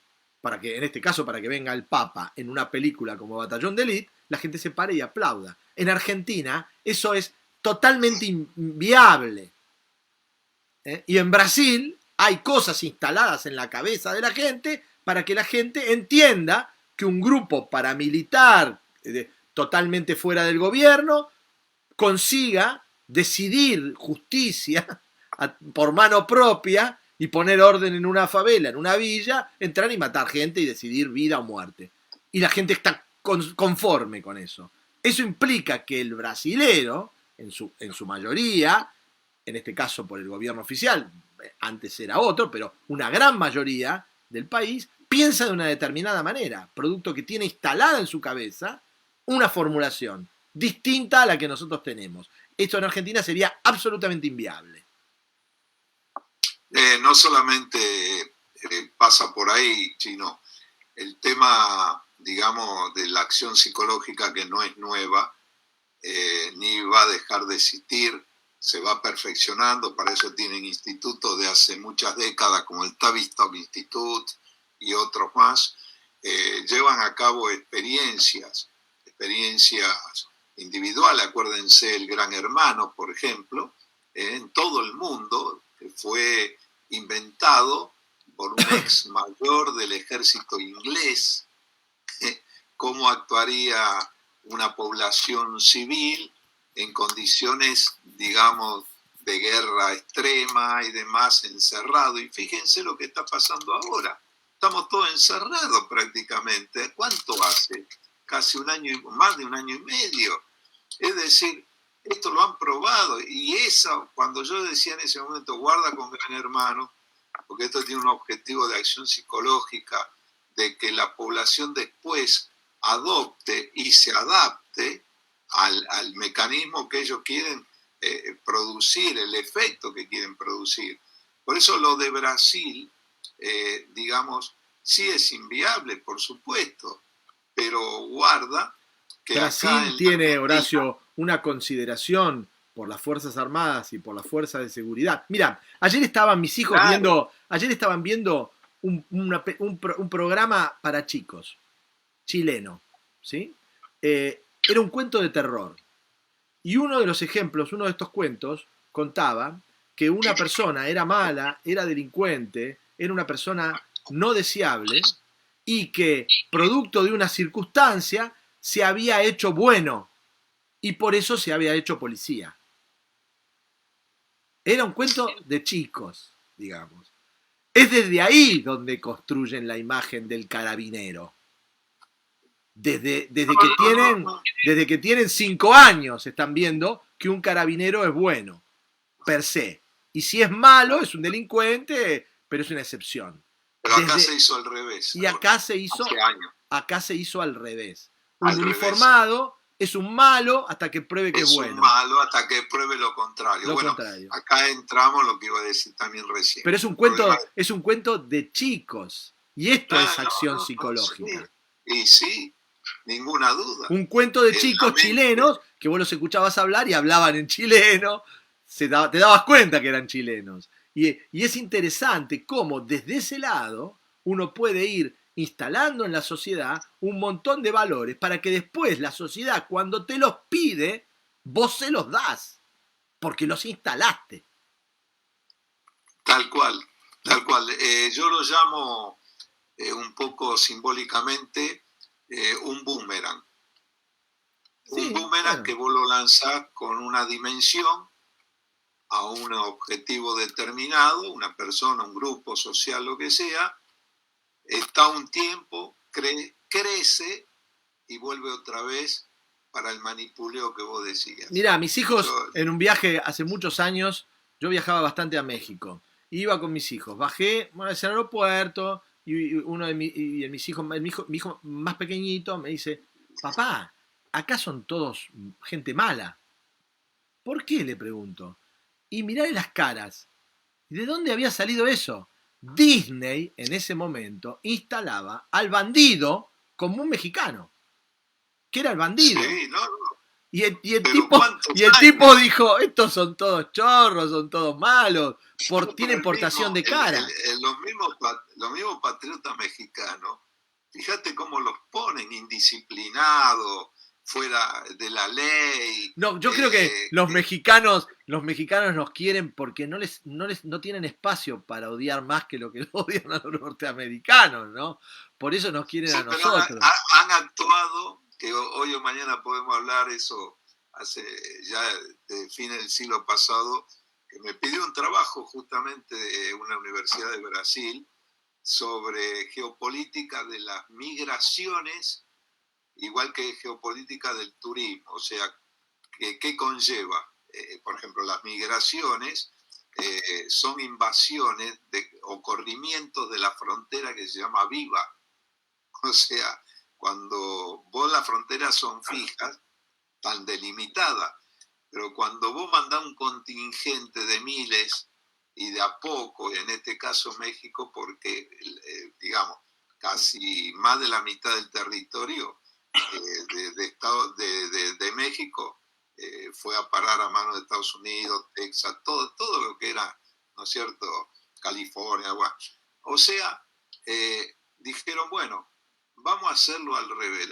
en este caso para que venga el Papa en una película como Batallón de Elite, la gente se pare y aplauda. En Argentina eso es totalmente inviable. Y en Brasil hay cosas instaladas en la cabeza de la gente para que la gente entienda que un grupo paramilitar totalmente fuera del gobierno consiga decidir justicia por mano propia y poner orden en una favela, en una villa, entrar y matar gente y decidir vida o muerte. Y la gente está conforme con eso. Eso implica que el brasilero, en su mayoría, en este caso por el gobierno oficial, antes era otro, pero una gran mayoría del país, piensa de una determinada manera, producto que tiene instalada en su cabeza una formulación distinta a la que nosotros tenemos. Esto en Argentina sería absolutamente inviable. No solamente pasa por ahí, sino el tema, digamos, de la acción psicológica, que no es nueva, ni va a dejar de existir, se va perfeccionando. Para eso tienen institutos de hace muchas décadas, como el Tavistock Institute y otros más. Llevan a cabo experiencias individuales. Acuérdense el Gran Hermano, por ejemplo, en todo el mundo, que fue inventado por un ex mayor del ejército inglés, cómo actuaría una población civil en condiciones, digamos, de guerra extrema y demás, encerrado. Y fíjense lo que está pasando ahora. Estamos todos encerrados prácticamente. ¿Cuánto hace? Casi un año, más de un año y medio. Es decir, esto lo han probado. Y cuando yo decía en ese momento, guarda con Gran Hermano, porque esto tiene un objetivo de acción psicológica, de que la población después adopte y se adapte al mecanismo que ellos quieren producir, el efecto que quieren producir. Por eso lo de Brasil, digamos, sí es inviable, por supuesto, pero guarda que Brasil tiene, Horacio, una consideración por las Fuerzas Armadas y por las Fuerzas de Seguridad. Mira, ayer estaban mis hijos viendo un programa para chicos, chileno, ¿sí? Era un cuento de terror. Y uno de los ejemplos, uno de estos cuentos, contaba que una persona era mala, era delincuente, era una persona no deseable y que, producto de una circunstancia, se había hecho bueno y por eso se había hecho policía. Era un cuento de chicos, digamos. Es desde ahí donde construyen la imagen del carabinero. Desde que tienen 5 años están viendo que un carabinero es bueno, per se. Y si es malo, es un delincuente, pero es una excepción. Pero acá se hizo al revés. Y acá se hizo al revés. Un uniformado es un malo hasta que pruebe que es bueno. Es un malo hasta que pruebe lo contrario. Acá entramos lo que iba a decir también recién. Pero es un cuento de chicos. Y esto es acción psicológica. Y sí, ninguna duda. Un cuento de chicos chilenos que vos los escuchabas hablar y hablaban en chileno. Te dabas cuenta que eran chilenos. Y es interesante cómo desde ese lado uno puede ir instalando en la sociedad un montón de valores para que después la sociedad, cuando te los pide, vos se los das, porque los instalaste. Tal cual. Yo lo llamo un poco simbólicamente un boomerang. Un boomerang que vos lo lanzás con una dimensión a un objetivo determinado, una persona, un grupo social, lo que sea, está un tiempo, crece y vuelve otra vez para el manipuleo que vos decías. Mirá, mis hijos en un viaje hace muchos años, yo viajaba bastante a México, iba con mis hijos, bajé hacia el aeropuerto y uno de mis hijos, mi hijo más pequeñito me dice, papá, acá son todos gente mala. ¿Por qué? Le pregunto. Y mirá las caras. ¿De dónde había salido eso? Disney, en ese momento, instalaba al bandido como un mexicano. Que era el bandido. Sí, no. Y el tipo dijo, estos son todos chorros, son todos malos, tienen portación de cara. Los mismos patriotas mexicanos, fíjate cómo los ponen indisciplinados, fuera de la ley. No, yo creo que los mexicanos nos quieren porque no tienen espacio para odiar más que lo que odian a los norteamericanos, ¿no? Por eso nos quieren a nosotros. Han actuado, que hoy o mañana podemos hablar eso, hace ya de fin del siglo pasado, que me pidió un trabajo justamente de una universidad de Brasil sobre geopolítica de las migraciones igual que geopolítica del turismo, o sea, ¿qué conlleva? Por ejemplo, las migraciones son invasiones o corrimientos de la frontera que se llama viva. O sea, cuando vos las fronteras son fijas, tan delimitadas, pero cuando vos mandás un contingente de miles y de a poco, en este caso México, porque, digamos, casi más de la mitad del territorio de México fue a parar a manos de Estados Unidos, Texas, todo lo que era, ¿no es cierto?, California, bueno. O sea, dijeron, bueno, vamos a hacerlo al revés.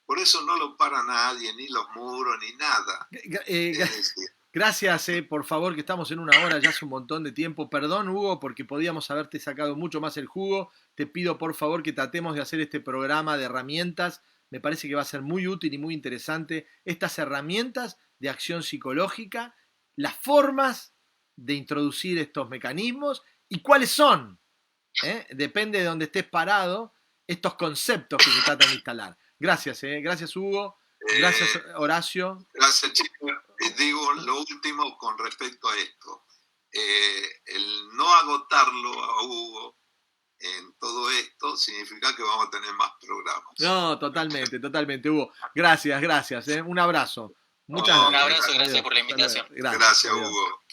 Por eso no lo para nadie, ni los muros, ni nada. Gracias, por favor, que estamos en una hora, ya hace un montón de tiempo. Perdón, Hugo, porque podíamos haberte sacado mucho más el jugo. Te pido, por favor, que tratemos de hacer este programa de herramientas. Me parece que va a ser muy útil y muy interesante. Estas herramientas de acción psicológica, las formas de introducir estos mecanismos y cuáles son. Depende de donde estés parado, estos conceptos que se tratan de instalar. Gracias, gracias, Hugo. Gracias, Horacio. Gracias, chicos. Digo lo último con respecto a esto. El no agotarlo a Hugo en todo esto significa que vamos a tener más programas. No, totalmente, Hugo. Gracias. Un abrazo. Muchas gracias. Un abrazo, gracias por la invitación. Gracias, Hugo.